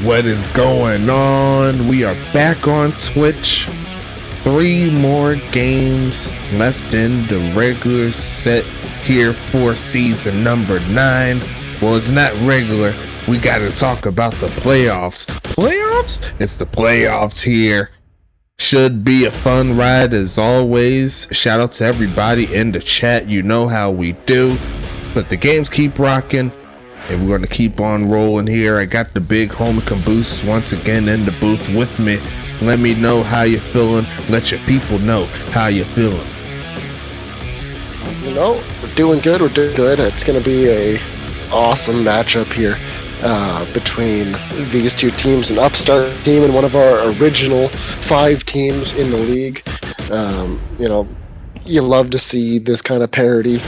What is going on? We are back on Twitch. 3 more games left in the regular set here for season number 9. Well, it's not regular. We got to talk about the playoffs. Playoffs? It's the playoffs here. Should be a fun ride as always. Shout out to everybody in the chat. You know how we do. But the games keep rocking, and we're going to keep on rolling here. I got the big homie Caboose once again in the booth with me. Let me know how you're feeling. Let your people know how you're feeling. You know, we're doing good. It's going to be a awesome matchup here between these two teams, an upstart team and one of our original 5 teams in the league. You know, you love to see this kind of parity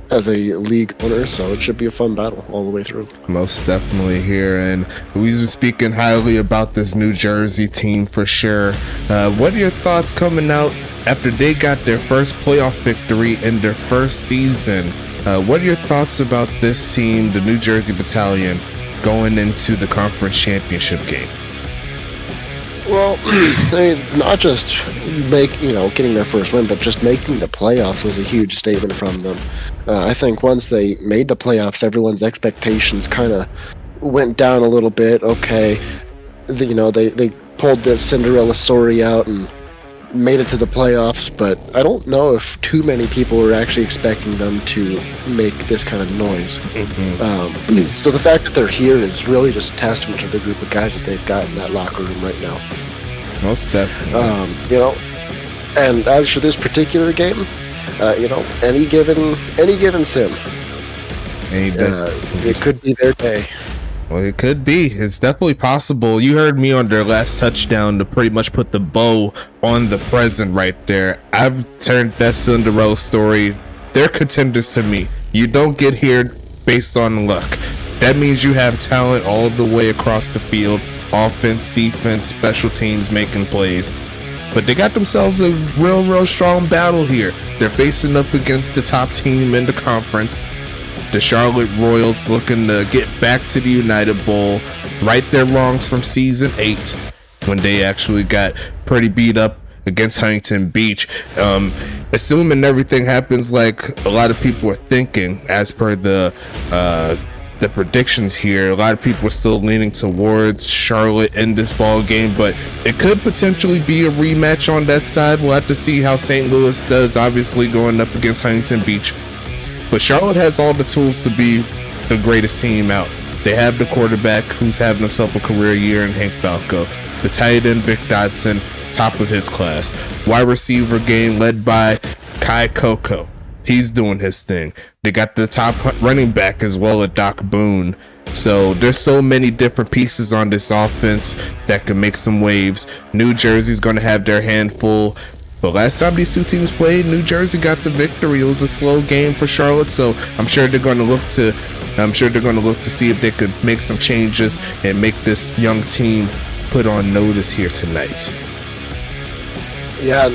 as a league owner, so it should be a fun battle all the way through. Most definitely here, and we've been speaking highly about this New Jersey team for sure. What are your thoughts coming out after they got their first playoff victory in their first season? What are your thoughts about this team, the New Jersey Battalion, going into the conference championship game? Well, I mean, not just getting their first win, but just making the playoffs was a huge statement from them. I think once they made the playoffs, everyone's expectations kind of went down a little bit. Okay, they pulled the Cinderella story out and made it to the playoffs, but I don't know if too many people were actually expecting them to make this kind of noise. So the fact that they're here is really just a testament to the group of guys that they've got in that locker room right now. Most definitely. And as for this particular game, any given sim, it could be their day. Well, it could be. It's definitely possible. You heard me on their last touchdown to pretty much put the bow on the present right there. I've turned that Cinderella story. They're contenders to me. You don't get here based on luck. That means you have talent all the way across the field. Offense, defense, special teams making plays. But they got themselves a real strong battle here. They're facing up against the top team in the conference. The Charlotte Royals looking to get back to the United Bowl, right their wrongs from season 8 when they actually got pretty beat up against Huntington Beach. Assuming everything happens like a lot of people are thinking, as per the predictions here, a lot of people are still leaning towards Charlotte in this ball game, but it could potentially be a rematch on that side. We'll have to see how St. Louis does, obviously going up against Huntington Beach. But Charlotte has all the tools to be the greatest team out. They have the quarterback who's having himself a career year in Hank Falco. The tight end Vic Dodson, top of his class. Wide receiver game led by Kai Coco. He's doing his thing. They got the top running back as well at Doc Boone. So there's so many different pieces on this offense that can make some waves. New Jersey's going to have their handful. But last time these two teams played, New Jersey got the victory. It was a slow game for Charlotte, so I'm sure they're going to look to see if they could make some changes and make this young team put on notice here tonight. Yeah,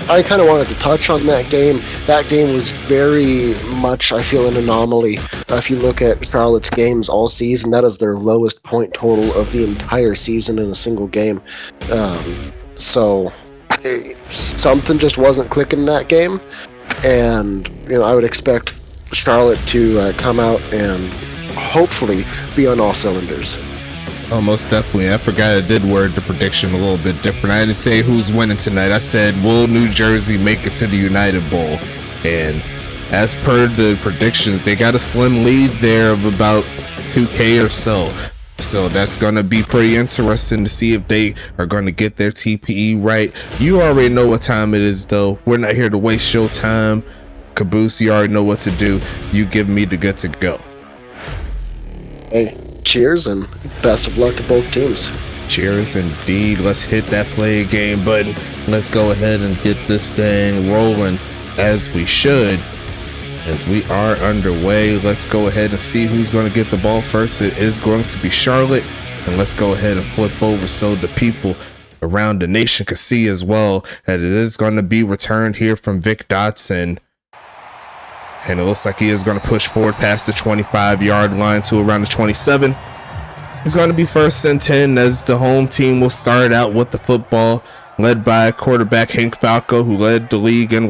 I kind of wanted to touch on that game. That game was very much, I feel, an anomaly. If you look at Charlotte's games all season, that is their lowest point total of the entire season in a single game. So something just wasn't clicking in that game, and I would expect Charlotte to come out and hopefully be on all cylinders. Oh, most definitely. I forgot I did word the prediction a little bit different. I didn't say who's winning tonight. I said, will New Jersey make it to the United Bowl? And as per the predictions, they got a slim lead there of about 2K or so. So that's going to be pretty interesting to see if they are going to get their TPE right. You already know what time it is, though. We're not here to waste your time. Caboose, you already know what to do. You give me the good to go. Hey, cheers and best of luck to both teams. Cheers indeed. Let's hit that play game button. Let's go ahead and get this thing rolling as we should. As we are underway, let's go ahead and see who's going to get the ball first. It is going to be Charlotte. And let's go ahead and flip over so the people around the nation can see as well that it is going to be returned here from Vic Dodson. And it looks like he is going to push forward past the 25-yard line to around the 27. It's going to be 1st and 10 as the home team will start out with the football, led by quarterback Hank Falco, who led the league in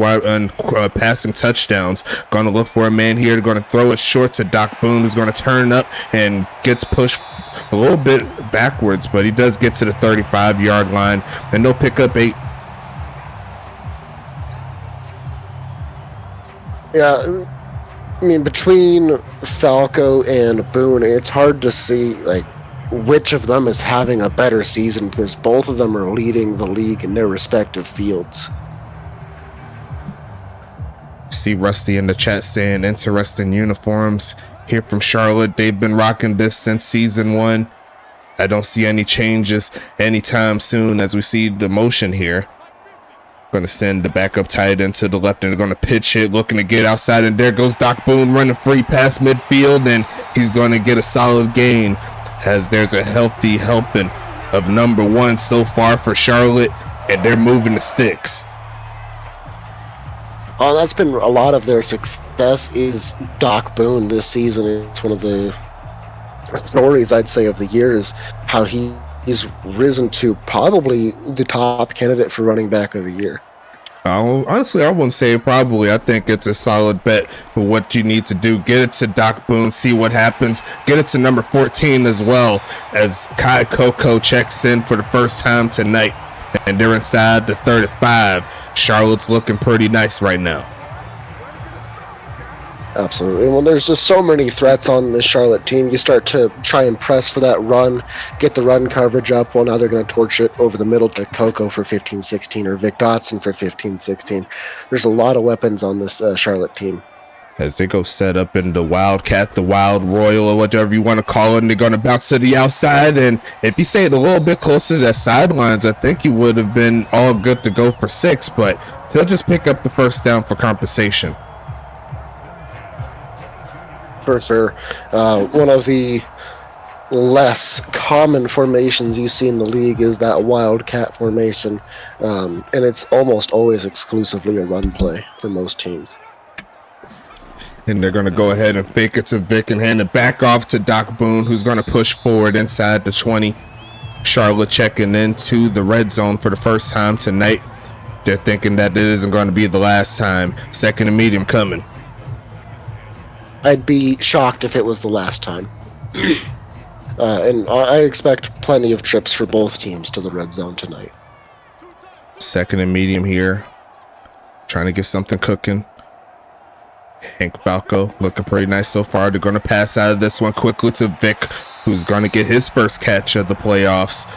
passing touchdowns. Going to look for a man here. They're going to throw it short to Doc Boone, who's going to turn up and gets pushed a little bit backwards, but he does get to the 35-yard line, and they'll pick up 8. Yeah, I mean, between Falco and Boone, it's hard to see like which of them is having a better season because both of them are leading the league in their respective fields. See Rusty in the chat saying interesting uniforms here from Charlotte. They've been rocking this since season 1. I don't see any changes anytime soon as we see the motion here. Going to send the backup tight end to the left, and they're going to pitch it, looking to get outside, and there goes Doc Boone running free past midfield, and he's going to get a solid gain as there's a healthy helping of number 1 so far for Charlotte, and they're moving the sticks. Oh, that's been a lot of their success is Doc Boone this season. It's one of the stories, I'd say, of the year is how he's risen to probably the top candidate for running back of the year. Honestly, I wouldn't say probably. I think it's a solid bet for what you need to do. Get it to Doc Boone, see what happens. Get it to number 14 as well, as Kai Coco checks in for the first time tonight, and they're inside the 35. Charlotte's looking pretty nice right now. Absolutely. Well, there's just so many threats on this Charlotte team. You start to try and press for that run, get the run coverage up. Well, now they're going to torch it over the middle to Coco for 15-16 or Vic Dotson for 15-16. There's a lot of weapons on this Charlotte team. As they go set up in the Wildcat, the Wild Royal, or whatever you want to call it, and they're going to bounce to the outside. And if you say it a little bit closer to the sidelines, I think you would have been all good to go for 6, but he'll just pick up the first down for compensation. For sure. One of the less common formations you see in the league is that Wildcat formation, and it's almost always exclusively a run play for most teams. And they're going to go ahead and fake it to Vic and hand it back off to Doc Boone, who's going to push forward inside the 20. Charlotte checking into the red zone for the first time tonight. They're thinking that it isn't going to be the last time. 2nd and medium coming. I'd be shocked if it was the last time. And I expect plenty of trips for both teams to the red zone tonight. 2nd and medium here. Trying to get something cooking. Hank Falco looking pretty nice so far. They're going to pass out of this one quickly to Vic, who's going to get his first catch of the playoffs.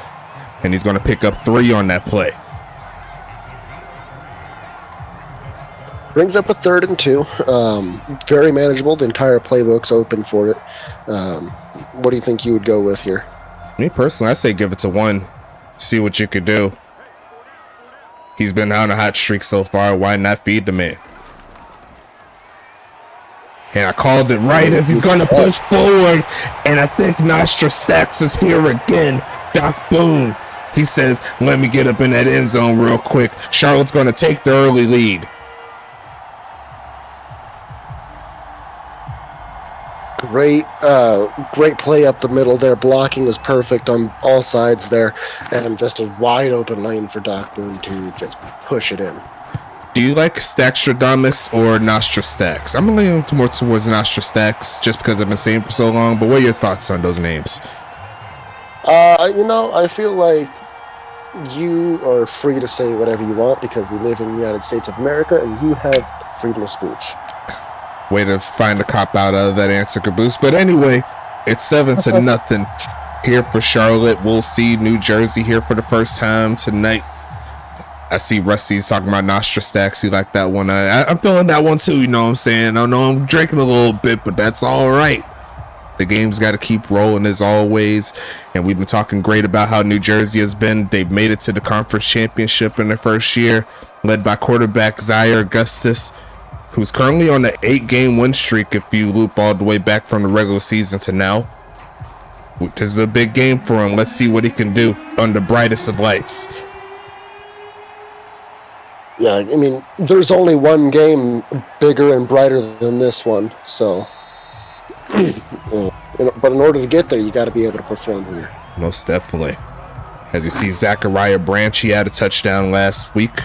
And he's going to pick up 3 on that play. Brings up a 3rd and 2. Very manageable. The entire playbook's open for it. What do you think you would go with here? Me personally, I say give it to 1. See what you could do. He's been on a hot streak so far. Why not feed the man? And I called it right as he's going to push forward. And I think Nostra Stacks is here again. Doc Boone. He says, let me get up in that end zone real quick. Charlotte's going to take the early lead. Great play up the middle there. Blocking was perfect on all sides there, and just a wide open lane for Doc Boone to just push it in. Do you like Stackstradamus or Nostra Stacks? I'm leaning more towards Nostra Stacks just because I've been saying for so long, but what are your thoughts on those names? I feel like you are free to say whatever you want because we live in the United States of America and you have freedom of speech. Way to find a cop out of that answer, Caboose. But anyway, it's 7-0 here for Charlotte. We'll see New Jersey here for the first time tonight. I see Rusty's talking about Nostra Stacks. He liked that one. I'm feeling that one too, you know what I'm saying? I know I'm drinking a little bit, but that's all right. The game's got to keep rolling as always. And we've been talking great about how New Jersey has been. They've made it to the conference championship in their first year, led by quarterback Zaire Augustus, who's currently on an 8-game win streak if you loop all the way back from the regular season to now. This is a big game for him. Let's see what he can do on the brightest of lights. Yeah, I mean, there's only one game bigger and brighter than this one, so But in order to get there, you got to be able to perform here. Most definitely. As you see, Zachariah Branch, he had a touchdown last week.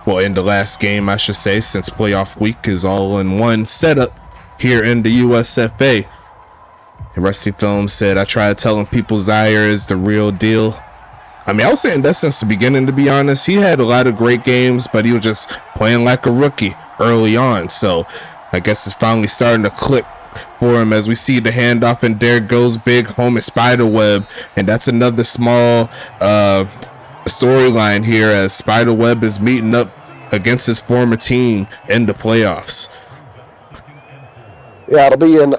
Well, in the last game, I should say, since playoff week is all in one setup here in the USFA. And Rusty Film said, I tried telling people Zaire is the real deal. I mean, I was saying that since the beginning, to be honest. He had a lot of great games, but he was just playing like a rookie early on. So I guess it's finally starting to click for him as we see the handoff, and there goes big home at Spiderweb. And that's another small storyline here as Spiderweb is meeting up against his former team in the playoffs. Yeah,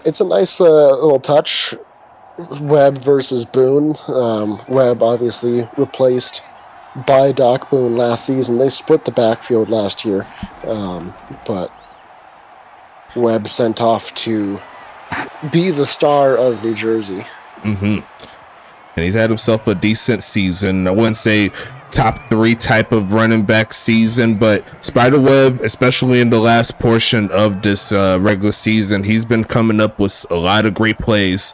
it's a nice little touch. Webb versus Boone. Webb obviously replaced by Doc Boone last season. They split the backfield last year, but Webb sent off to be the star of New Jersey. And he's had himself a decent season. I wouldn't say top 3 type of running back season, but Spiderweb, especially in the last portion of this regular season, he's been coming up with a lot of great plays.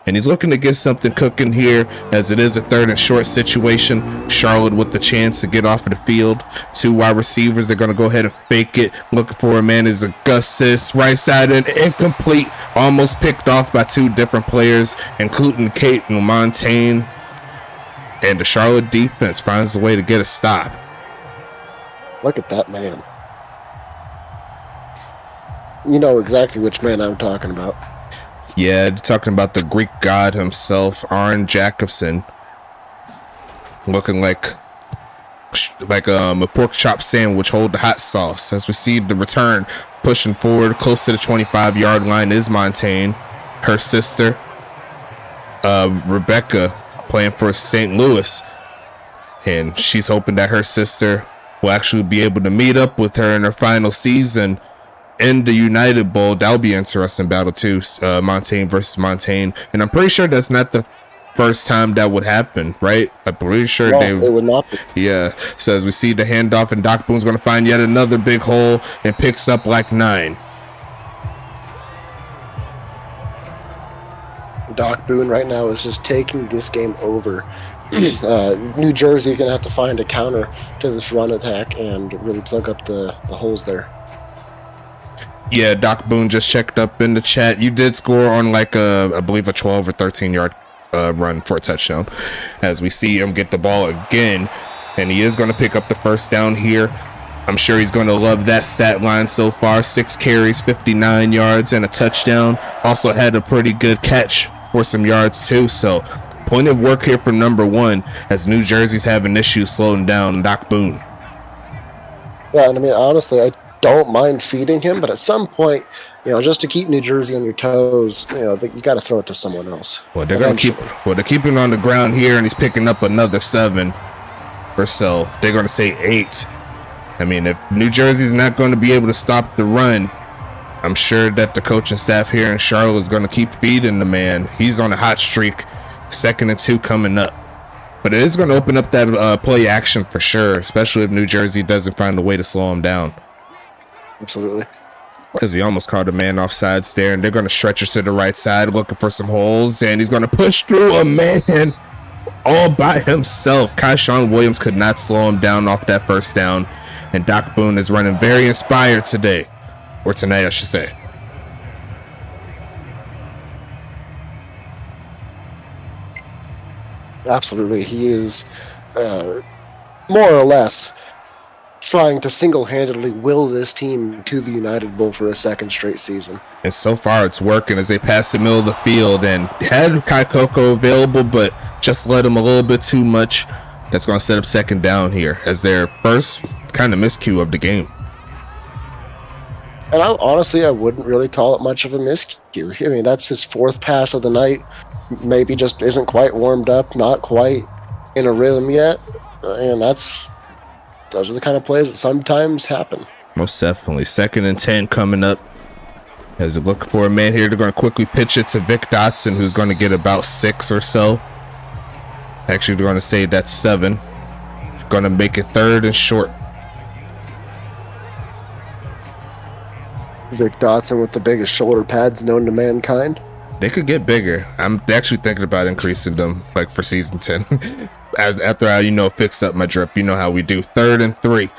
And he's looking to get something cooking here as it is a 3rd and short situation. Charlotte with the chance to get off of the field. 2 wide receivers. They're going to go ahead and fake it. Looking for a man is Augustus. Right side and incomplete. Almost picked off by 2 different players, including Kate and Montaigne. And the Charlotte defense finds a way to get a stop. Look at that man. You know exactly which man I'm talking about. Yeah, talking about the Greek god himself, Arn Jacobson. Looking like a pork chop sandwich, hold the hot sauce. As we see the return, pushing forward close to the 25-yard line is Montaigne. Her sister, Rebecca, playing for St. Louis. And she's hoping that her sister will actually be able to meet up with her in her final season in the United Bowl. That'll be an interesting battle too. Montaigne versus Montaigne. And I'm pretty sure that's not the first time that would happen, right? I'm pretty sure it would not be. Yeah. So as we see the handoff, and Doc Boone's going to find yet another big hole and picks up like 9. Doc Boone right now is just taking this game over. New Jersey going to have to find a counter to this run attack and really plug up the holes there. Yeah, Doc Boone just checked up in the chat. You did score on like I believe a 12 or 13-yard run for a touchdown. As we see him get the ball again, and he is going to pick up the first down here. I'm sure he's going to love that stat line so far. 6 carries, 59 yards, and a touchdown. Also had a pretty good catch for some yards too. So point of work here for number 1 as New Jersey's having issues slowing down Doc Boone. Yeah, and I mean, honestly, I don't mind feeding him, but at some point, just to keep New Jersey on your toes, you got to throw it to someone else. Well, they're keeping him on the ground here, and he's picking up another 7 or so. They're going to say 8. I mean, if New Jersey's not going to be able to stop the run, I'm sure that the coaching staff here in Charlotte is going to keep feeding the man. He's on a hot streak. 2nd and 2 coming up. But it is going to open up that play action for sure, especially if New Jersey doesn't find a way to slow him down. Absolutely. Because he almost caught a man offsides there, and they're going to stretch it to the right side looking for some holes, and he's going to push through a man all by himself. Kyshawn Williams could not slow him down off that first down, and Doc Boone is running very inspired today, or tonight I should say. Absolutely. He is more or less trying to single-handedly will this team to the United Bowl for a 2nd straight season. And so far it's working as they pass the middle of the field and had Kai Coco available, but just let him a little bit too much. That's going to set up 2nd down here as their first kind of miscue of the game. And honestly, I wouldn't really call it much of a miscue. I mean, that's his 4th pass of the night. Maybe just isn't quite warmed up, not quite in a rhythm yet. And those are the kind of plays that sometimes happen. Most definitely. 2nd and 10 coming up. As they look for a man here, they're going to quickly pitch it to Vic Dotson, who's going to get about 6 or so. Actually, they're going to say that's 7. Going to make it 3rd and short. Vic Dotson with the biggest shoulder pads known to mankind. They could get bigger. I'm actually thinking about increasing them, like for season 10. After I, fix up my drip, you know how we do. 3rd and 3.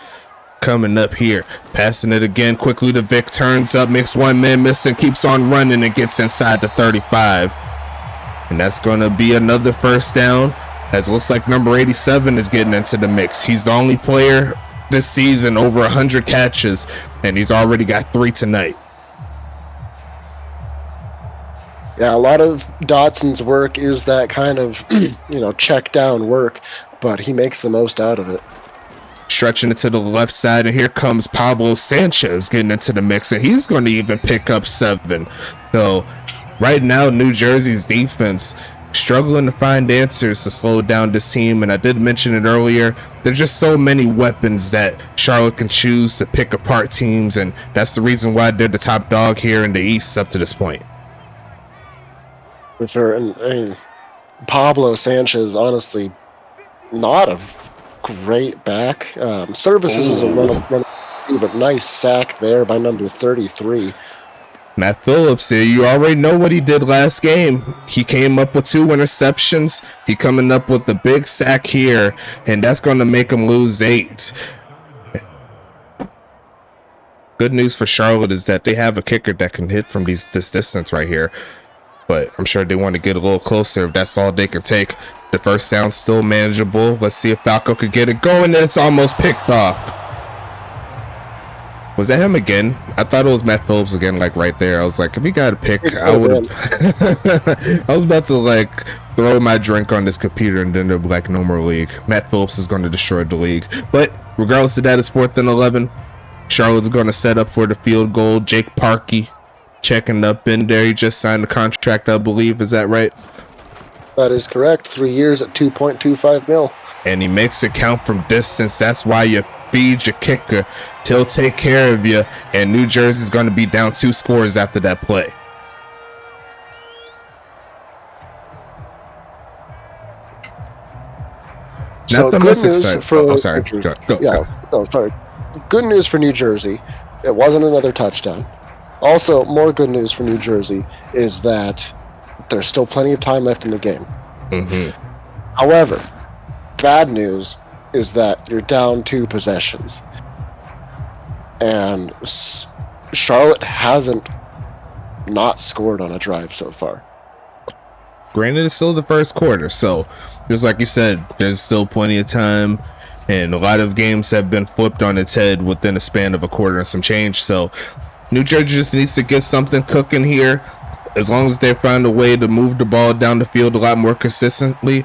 Coming up here, passing it again quickly to Vic, turns up, makes one man miss and keeps on running and gets inside the 35. And that's going to be another first down, as it looks like number 87 is getting into the mix. He's the only player this season over 100 catches, and he's already got 3 tonight. Yeah, a lot of Dotson's work is that kind of, check down work, but he makes the most out of it. Stretching it to the left side, and here comes Pablo Sanchez getting into the mix, and he's going to even pick up 7. So right now, New Jersey's defense struggling to find answers to slow down this team, and I did mention it earlier, there's just so many weapons that Charlotte can choose to pick apart teams, and that's the reason why they're the top dog here in the East up to this point. For sure, and Pablo Sanchez, honestly, not a great back. Services is a run, but nice sack there by number 33. Matt Phillips here, you already know what he did last game. He came up with 2 interceptions. He coming up with the big sack here, and that's going to make him lose 8. Good news for Charlotte is that they have a kicker that can hit from this distance right here. But I'm sure they want to get a little closer if that's all they can take. The first down's still manageable. Let's see if Falco could get it going, and it's almost picked off. Was that him again? I thought it was Matt Phillips again, like right there. I was like, if he got a pick, I would have. I was about to throw my drink on this computer and then there'd be no more league. Matt Phillips is going to destroy the league. But regardless of that, it's 4th and 11. Charlotte's going to set up for the field goal. Jake Parkey checking up in there. He just signed a contract, I believe. Is that right? That is correct. 3 years at $2.25 million. And he makes it count from distance. That's why you feed your kicker. He'll take care of you. And New Jersey's going to be down 2 scores after that play. So good news for sorry. Sorry. Good news for New Jersey. It wasn't another touchdown. Also, more good news for New Jersey is that there's still plenty of time left in the game. Mm-hmm. However, bad news is that you're down 2 possessions. And Charlotte hasn't not scored on a drive so far. Granted, it's still the first quarter, so just like you said, there's still plenty of time, and a lot of games have been flipped on its head within a span of a quarter and some change. So New Jersey just needs to get something cooking here. As long as they find a way to move the ball down the field a lot more consistently,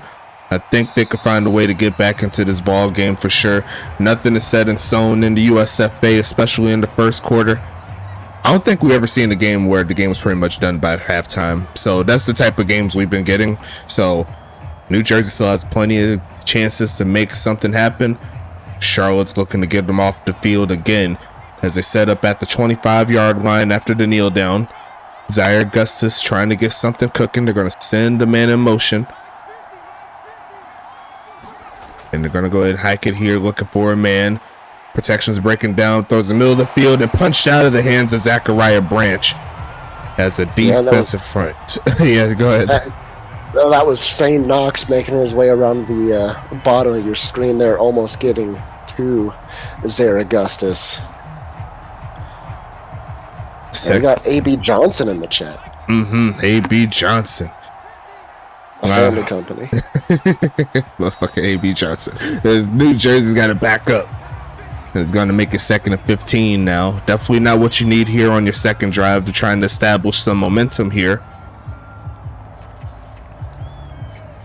I think they could find a way to get back into this ball game for sure. Nothing is set in stone in the USFA, especially in the first quarter. I don't think we've ever seen a game where the game was pretty much done by halftime. So that's the type of games we've been getting. So New Jersey still has plenty of chances to make something happen. Charlotte's looking to get them off the field again as they set up at the 25-yard line after the kneel down. Zaire Augustus trying to get something cooking. They're going to send a man in motion. And they're going to go ahead and hike it here, looking for a man. Protection's breaking down, throws in the middle of the field, and punched out of the hands of Zachariah Branch as a defensive front. Yeah, go ahead. That was Shane Knox making his way around the bottom of your screen there, almost getting to Zaire Augustus. We got A.B. Johnson in the chat. Mm-hmm, A.B. Johnson. A family company. Motherfucker A.B. Johnson. New Jersey's got to back up. It's going to make it 2nd and 15 now. Definitely not what you need here on your second drive to try and establish some momentum here.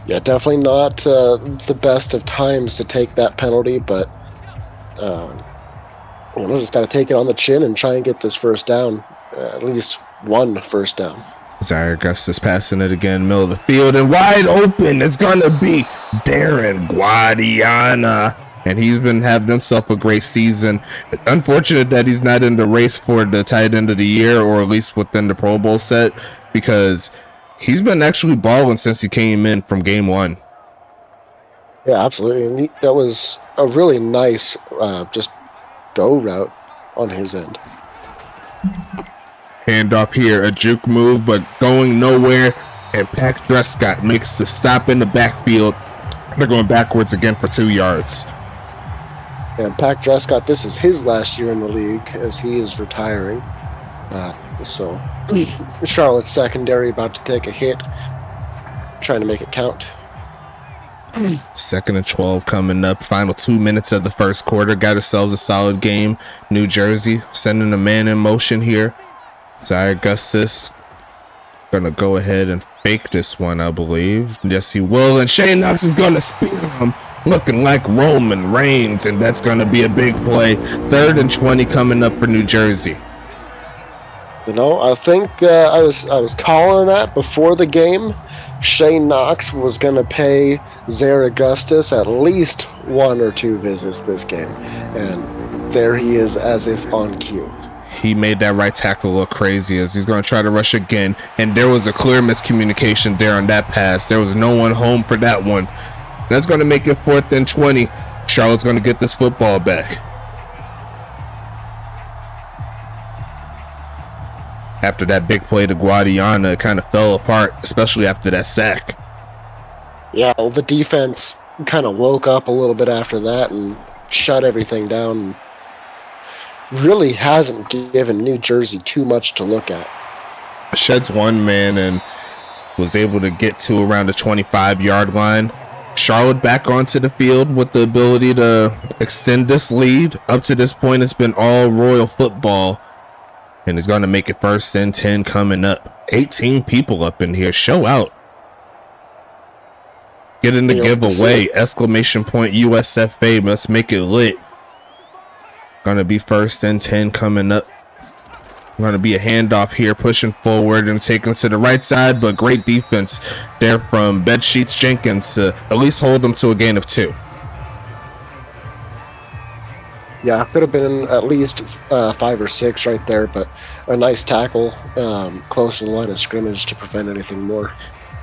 Yeah, definitely not the best of times to take that penalty, but just got to take it on the chin and try and get this first down. At least one first down. Zaire Augustus passing it again, middle of the field, and wide open. It's going to be Darren Guadiana. And he's been having himself a great season. Unfortunate that he's not in the race for the tight end of the year, or at least within the Pro Bowl set, because he's been actually balling since he came in from game 1. Yeah, absolutely. And that was a really nice just go route on his end. Handoff here, a juke move, but going nowhere. And Pack Drescott makes the stop in the backfield. They're going backwards again for 2 yards. And Pack Drescott, this is his last year in the league as he is retiring. So Charlotte's secondary about to take a hit, trying to make it count. 2nd and 12 coming up. Final 2 minutes of the first quarter. Got ourselves a solid game. New Jersey sending a man in motion here. Zaya Augustus gonna go ahead and fake this one, I believe. Yes, he will. And Shane Knox is gonna spear him, looking like Roman Reigns, and that's gonna be a big play. 3rd and 20 coming up for New Jersey. You know, I think I was calling that before the game. Shane Knox was going to pay Zara Augustus at least 1 or 2 visits this game. And there he is as if on cue. He made that right tackle look crazy as he's going to try to rush again. And there was a clear miscommunication there on that pass. There was no one home for that one. That's going to make it 4th and 20. Charlotte's going to get this football back. After that big play to Guadiana, it kind of fell apart, especially after that sack. Yeah, well, the defense kind of woke up a little bit after that and shut everything down. Really hasn't given New Jersey too much to look at. Sheds one man and was able to get to around the 25-yard line. Charlotte back onto the field with the ability to extend this lead. Up to this point, it's been all Royal football. And it's going to make it 1st and 10 coming up. 18 people up in here. Show out. Get in the giveaway. Exclamation point USFA. Let's make it lit. Going to be 1st and 10 coming up. Going to be a handoff here. Pushing forward and taking to the right side. But great defense there from Bedsheets Jenkins to at least hold them to a gain of 2. Yeah, could have been at least 5 or 6 right there, but a nice tackle close to the line of scrimmage to prevent anything more.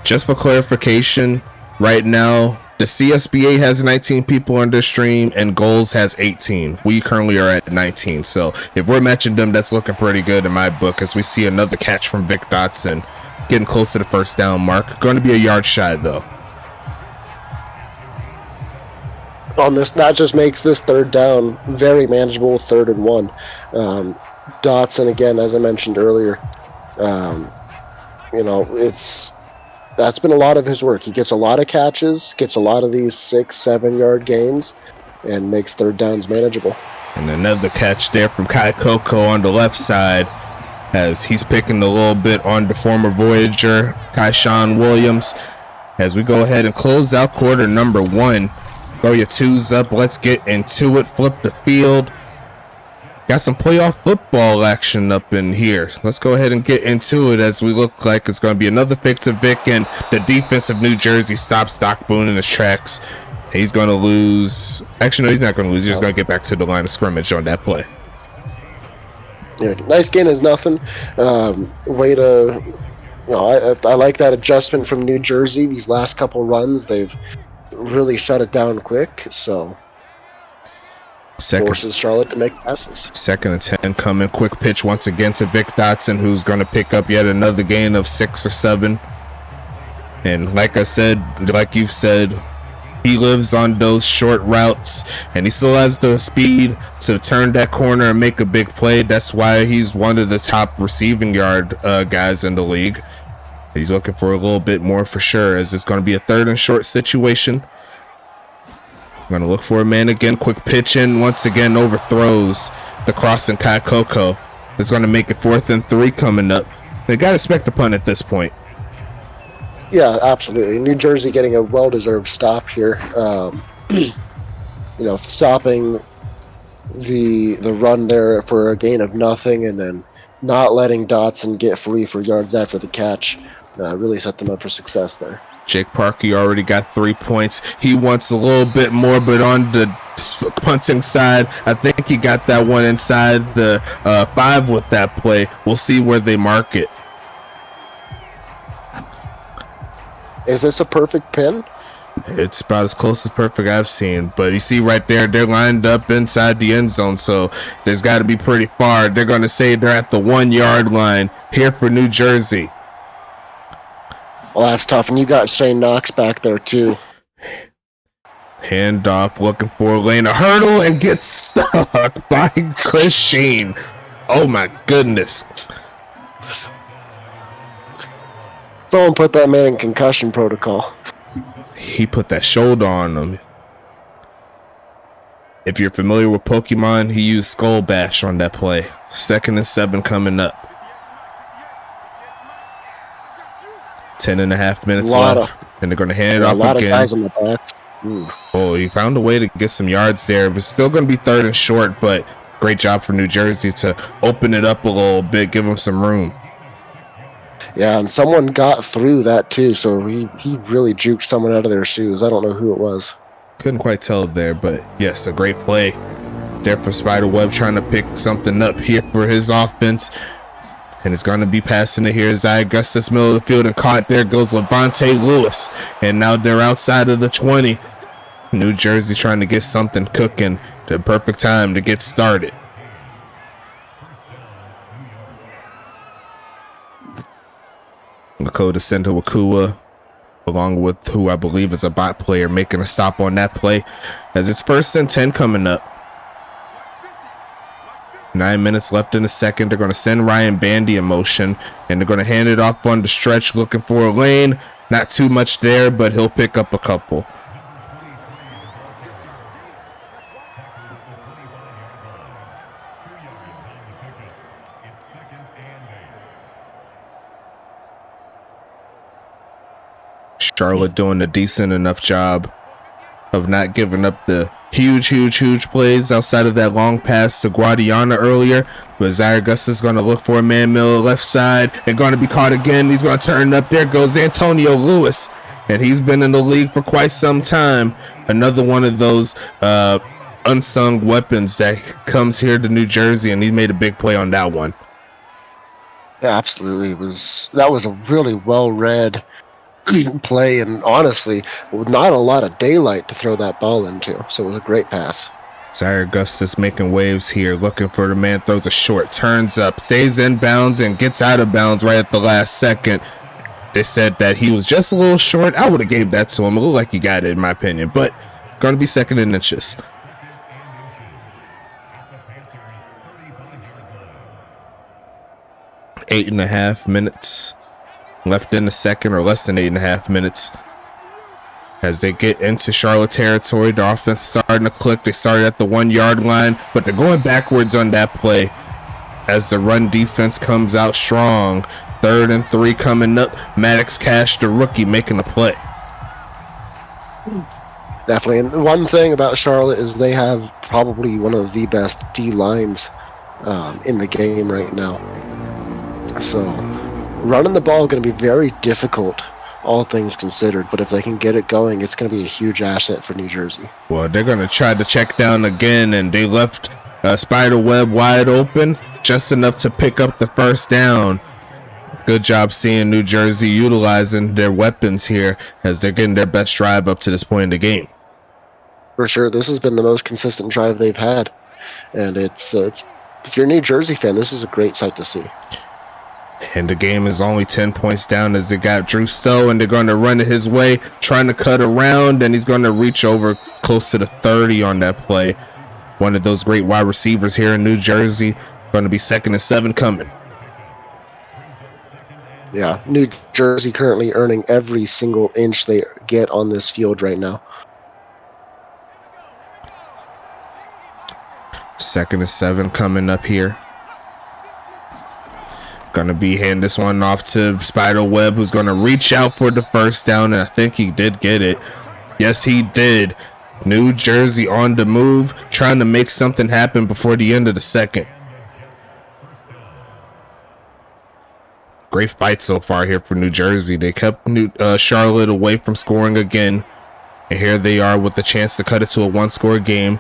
Just for clarification, right now, the CSBA has 19 people on their stream and Goals has 18. We currently are at 19, so if we're matching them, that's looking pretty good in my book as we see another catch from Vic Dotson getting close to the 1st down mark. Going to be a yard shy, though. On this, that just makes this 3rd down very manageable. 3rd and 1. Dotson, again, as I mentioned earlier, you know, that's been a lot of his work. He gets a lot of catches, gets a lot of these 6-7 yard gains, and makes 3rd downs manageable. And another catch there from Kai Coco on the left side as he's picking a little bit on the former Voyager, Kai Sean Williams, as we go ahead and close out quarter number 1. Throw your 2s up. Let's get into it. Flip the field. Got some playoff football action up in here. Let's go ahead and get into it as we look like it's going to be another fix to Vic, and the defense of New Jersey stops Doc Boone in his tracks. He's going to lose. Actually, no, he's not going to lose. He's just going to get back to the line of scrimmage on that play. Yeah, nice gain is nothing. Way to, you know, I like that adjustment from New Jersey. These last couple runs, they've really shut it down quick, so forces Charlotte to make passes. 2nd and 10 coming. Quick pitch once again to Vic Dotson, who's going to pick up yet another gain of 6 or 7. And like I said, like you've said, he lives on those short routes, and he still has the speed to turn that corner and make a big play. That's why he's one of the top receiving yard guys in the league. He's looking for a little bit more for sure, as it's going to be a 3rd and short situation. Going to look for a man again. Quick pitch in. Once again, overthrows the crossing Kai Coco. It's going to make it 4th and 3 coming up. They got to expect a punt at this point. Yeah, absolutely. New Jersey getting a well-deserved stop here. You know, stopping the run there for a gain of nothing, and then not letting Dotson get free for yards after the catch. Really set them up for success there. Jake Parkey already got 3 points. He wants a little bit more, but on the punting side, I think he got that one inside the 5 with that play. We'll see where they mark it. Is this a perfect pin? It's about as close as perfect I've seen. But you see right there, they're lined up inside the end zone, so there's got to be pretty far. They're going to say they're at the 1 yard line here for New Jersey. Well, that's tough. And you got Shane Knox back there, too. Handoff, looking for a lane, a hurdle, and gets stuck by Chris Sheen. Oh, my goodness. Someone put that man in concussion protocol. He put that shoulder on him. If you're familiar with Pokemon, he used Skull Bash on that play. 2nd and 7 coming up. 10.5 minutes left. And they're going to hand it off again. A lot of guys on the back. Oh, he found a way to get some yards there. It's still going to be 3rd and short, but great job for New Jersey to open it up a little bit, give them some room. Yeah, and someone got through that too, so he really juked someone out of their shoes. I don't know who it was. Couldn't quite tell there, but yes, a great play there for Spiderweb, trying to pick something up here for his offense. And it's going to be passing it here. Zay Augustus, middle of the field, and caught. There goes Levante Lewis. And now they're outside of the 20. New Jersey trying to get something cooking. The perfect time to get started. Lakota Sento-Wakua, along with who I believe is a bot player, making a stop on that play as it's 1st and 10 coming up. 9 minutes left in the second. They're going to send Ryan Bandy in motion, and they're going to hand it off on the stretch, looking for a lane. Not too much there, but he'll pick up a couple. Charlotte doing a decent enough job of not giving up the huge plays outside of that long pass to Guadiana earlier. But Zay Augustus is going to look for a man middle left side and going to be caught again. He's going to turn it up. There goes Antonio Lewis, and he's been in the league for quite some time. Another one of those unsung weapons that comes here to New Jersey, and he made a big play on that one. Yeah, absolutely. That was a really well-read play, and honestly, not a lot of daylight to throw that ball into, so it was a great pass. Zay Augustus making waves here, looking for the man, throws a short, turns up, stays in bounds, and gets out of bounds right at the last second. They said that he was just a little short. I would have gave that to him. It looked like he got it, in my opinion, but going to be 2nd in inches. 8.5 minutes left in the second, or less than 8.5 minutes. As they get into Charlotte territory, the offense starting to click. They started at the 1 yard line, but they're going backwards on that play as the run defense comes out strong. 3rd and 3 coming up. Maddox Cash, the rookie, making the play. Definitely. And one thing about Charlotte is they have probably one of the best D lines in the game right now. So running the ball is going to be very difficult, all things considered, but if they can get it going, it's going to be a huge asset for New Jersey. Well, they're going to try to check down again, and they left Spiderweb wide open, just enough to pick up the 1st down. Good job seeing New Jersey utilizing their weapons here as they're getting their best drive up to this point in the game. For sure, this has been the most consistent drive they've had, and it's if you're a New Jersey fan, this is a great sight to see. And the game is only 10 points down as they got Drew Stowe, and they're going to run it his way, trying to cut around, and he's going to reach over close to the 30 on that play. One of those great wide receivers here in New Jersey. Going to be 2nd and 7 coming. Yeah, New Jersey currently earning every single inch they get on this field right now. 2nd and 7 coming up here. Gonna be hand this one off to Spiderweb, who's gonna reach out for the 1st down, and I think he did get it. Yes, he did. New Jersey on the move, trying to make something happen before the end of the second. Great fight so far here for New Jersey. They kept Charlotte away from scoring again, and here they are with the chance to cut it to a 1-score game.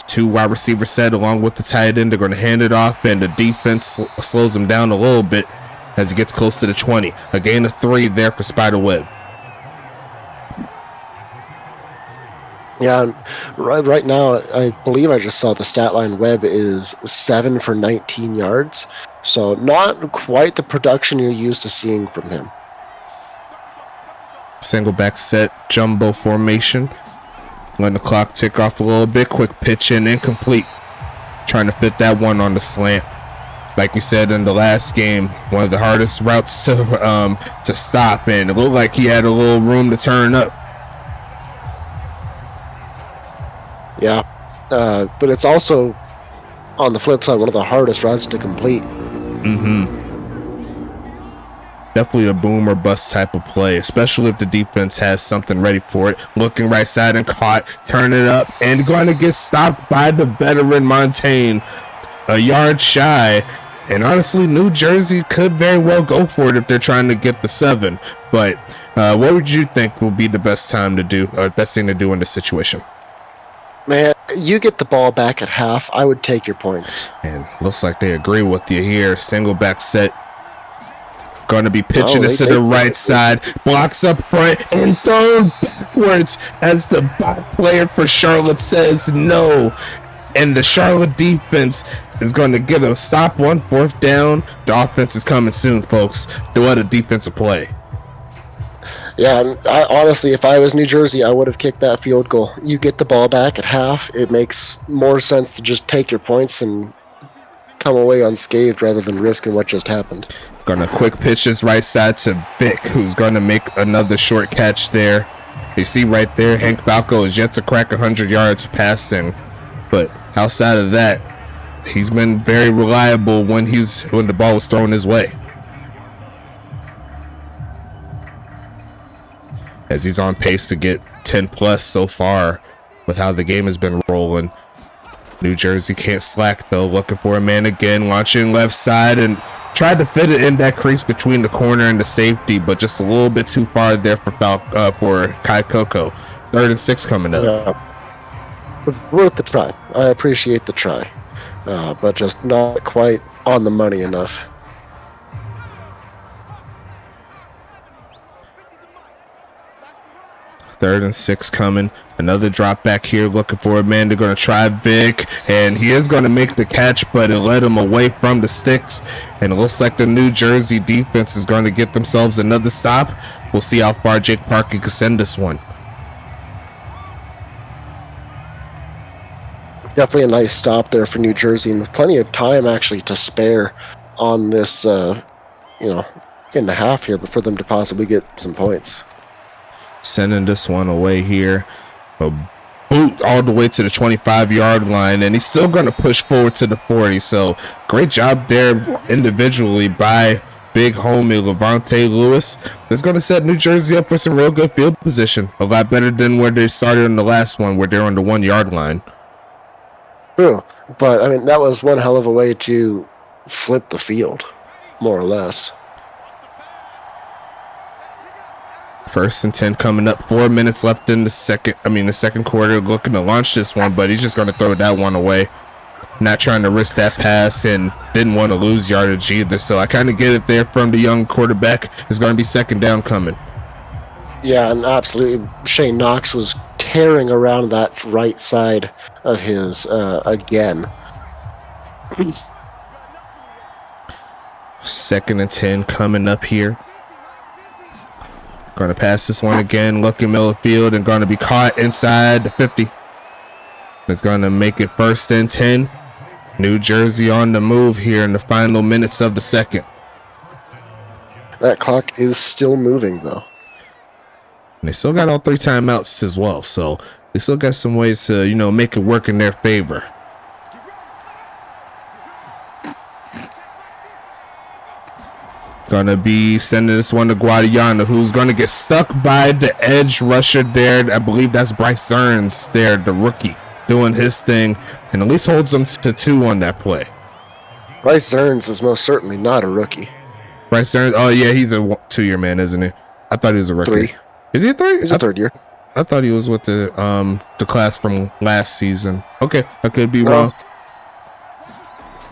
2 wide receivers set along with the tight end. They're going to hand it off, and the defense slows him down a little bit as he gets close to the 20. A gain of 3 there for Spiderweb. Yeah, and right now, I believe I just saw the stat line. Webb is 7 for 19 yards, so not quite the production you're used to seeing from him. Single back set, jumbo formation. Letting the clock tick off a little bit. Quick pitch in, incomplete. Trying to fit that one on the slant. Like we said in the last game, one of the hardest routes to stop, and it looked like he had a little room to turn up. Yeah, but it's also, on the flip side, one of the hardest routes to complete. Definitely a boom or bust type of play, especially if the defense has something ready for it. Looking right side and caught, turn it up, and going to get stopped by the veteran Montaigne, a yard shy. And honestly, New Jersey could very well go for it if they're trying to get the 7. But what would you think will be the best time to do, or best thing to do in this situation? Man, you get the ball back at half, I would take your points. And looks like they agree with you here. Single back set. Going to be pitching this to the right side. Blocks up front and thrown backwards as the back player for Charlotte says no. And the Charlotte defense is going to get a stop on 4th down. The offense is coming soon, folks. Do a defensive play. Yeah, and honestly, if I was New Jersey, I would have kicked that field goal. You get the ball back at half. It makes more sense to just take your points and come away unscathed rather than risking what just happened. Gonna quick pitch this right side to Vic, who's gonna make another short catch there. You see right there, Hank Falco is yet to crack 100 yards passing, but outside of that, he's been very reliable when the ball was thrown his way. As he's on pace to get 10 plus so far with how the game has been rolling. New Jersey can't slack though, looking for a man again, launching left side and tried to fit it in that crease between the corner and the safety, but just a little bit too far there for Kai Coco. 3rd and 6 coming up. Yeah. Worth the try. I appreciate the try, but just not quite on the money enough. Third and 6 coming. Another drop back here, looking for a man. They're going to try Vic, and he is going to make the catch, but it led him away from the sticks. And it looks like the New Jersey defense is going to get themselves another stop. We'll see how far Jake Parker can send this one. Definitely a nice stop there for New Jersey, and with plenty of time actually to spare on this, in the half here, but for them to possibly get some points. Sending this one away here. A boot all the way to the 25-yard line, and he's still going to push forward to the 40. So great job there individually by big homie Levante Lewis. That's going to set New Jersey up for some real good field position. A lot better than where they started in the last one, where they're on the 1-yard line. True, but I mean, that was one hell of a way to flip the field, more or less. 1st and 10 coming up. 4 minutes left in the second quarter. Looking to launch this one, but he's just going to throw that one away. Not trying to risk that pass, and didn't want to lose yardage either. So I kind of get it there from the young quarterback. It's going to be 2nd down coming. Yeah, and absolutely, Shane Knox was tearing around that right side of his again. 2nd and 10 coming up here. Going to pass this one again, looking middle of the field, and going to be caught inside the 50. It's going to make it 1st and 10. New Jersey on the move here in the final minutes of the second. That clock is still moving, though. And they still got all 3 timeouts as well, so they still got some ways to, make it work in their favor. Gonna be sending this one to Guadiana, who's gonna get stuck by the edge rusher there. I believe that's Bryce Zerns there, the rookie, doing his thing, and at least holds them to 2 on that play. Bryce Zerns is most certainly not a rookie. Bryce Zerns, oh yeah, he's a 2-year man, isn't he? I thought he was a rookie. 3. Is he a 3? He's a 3rd year. I thought he was with the class from last season. Okay, I could be wrong.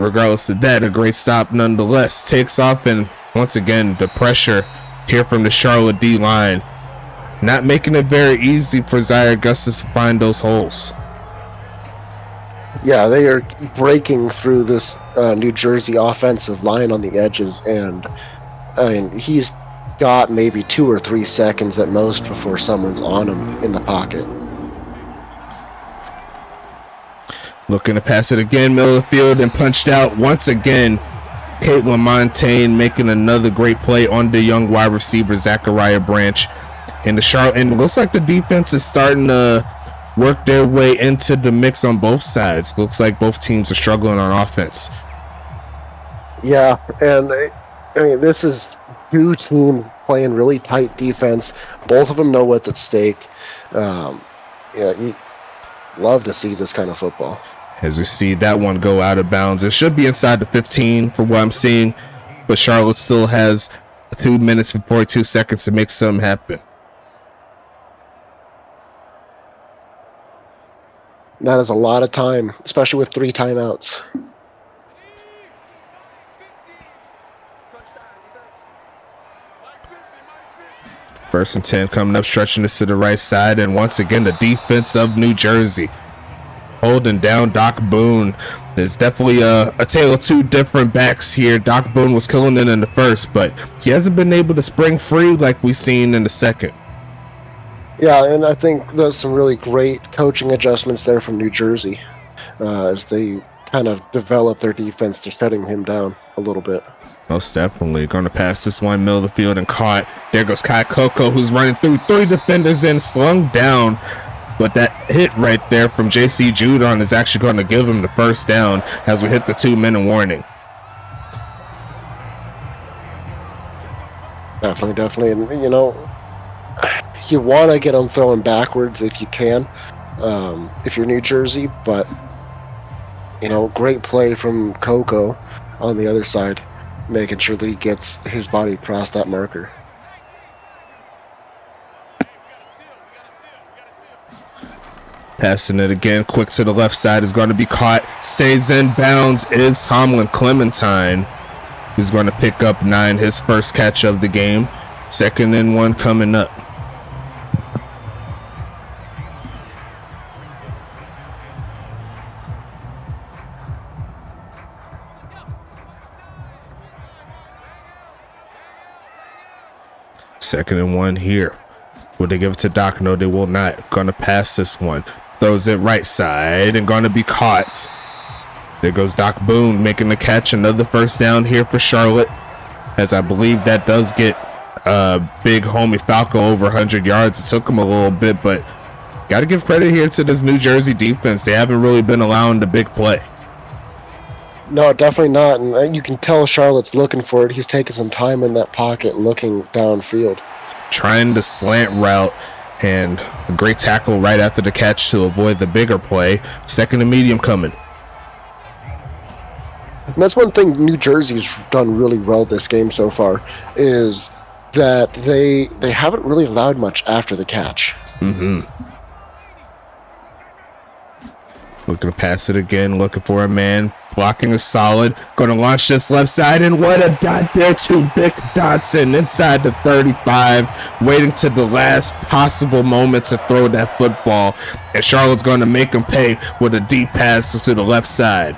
Regardless of that, a great stop nonetheless. Takes off, and once again, the pressure here from the Charlotte D-line. not making it very easy for Zaire Augustus to find those holes. Yeah, they are breaking through this New Jersey offensive line on the edges, and I mean, he's got maybe 2 or 3 seconds at most before someone's on him in the pocket. Looking to pass it again, middle of the field, and punched out once again. Caitlin Montaigne making another great play on the young wide receiver, Zachariah Branch. And it looks like the defense is starting to work their way into the mix on both sides. Looks like both teams are struggling on offense. Yeah, and I mean, this is 2 teams playing really tight defense. Both of them know what's at stake. Yeah, you love to see this kind of football. As we see that one go out of bounds, it should be inside the 15 for what I'm seeing, but Charlotte still has 2 minutes and 42 seconds to make something happen. That is a lot of time, especially with 3 timeouts. First and 10 coming up, stretching this to the right side, and once again the defense of New Jersey holding down Doc Boone. There's definitely a tale of 2 different backs here. Doc Boone was killing it in the first, but he hasn't been able to spring free like we've seen in the second. Yeah, and I think there's some really great coaching adjustments there from New Jersey as they kind of develop their defense to shutting him down a little bit. Most definitely. Going to pass this one middle of the field and caught. There goes Kai Coco, who's running through 3 defenders and slung down. But that hit right there from JC Judon is actually going to give him the first down as we hit the 2-minute warning. Definitely. And, you know, you want to get them throwing backwards if you can, if you're New Jersey. But, you know, great play from Coco on the other side, making sure that he gets his body across that marker. Passing it again, quick to the left side, is going to be caught. Stays in bounds is Tomlin Clementine, who's going to pick up 9, his first catch of the game. 2nd and 1 coming up. Second and 1 here. Will they give it to Doc? No, they will not. Going to pass this one. Throws it right side and going to be caught. There goes Doc Boone making the catch. Another first down here for Charlotte, as I believe that does get big homie Falco over 100 yards. It took him a little bit, but got to give credit here to this New Jersey defense. They haven't really been allowing the big play. No, definitely not. And you can tell Charlotte's looking for it. He's taking some time in that pocket looking downfield. Trying to slant route, and a great tackle right after the catch to avoid the bigger play. 2nd and medium coming. And that's one thing New Jersey's done really well this game so far, is that they haven't really allowed much after the catch. Looking to pass it again, looking for a man. Blocking is solid. Going to launch this left side, and what a dot there to Vic Dotson inside the 35, waiting to the last possible moment to throw that football. And Charlotte's going to make him pay with a deep pass to the left side.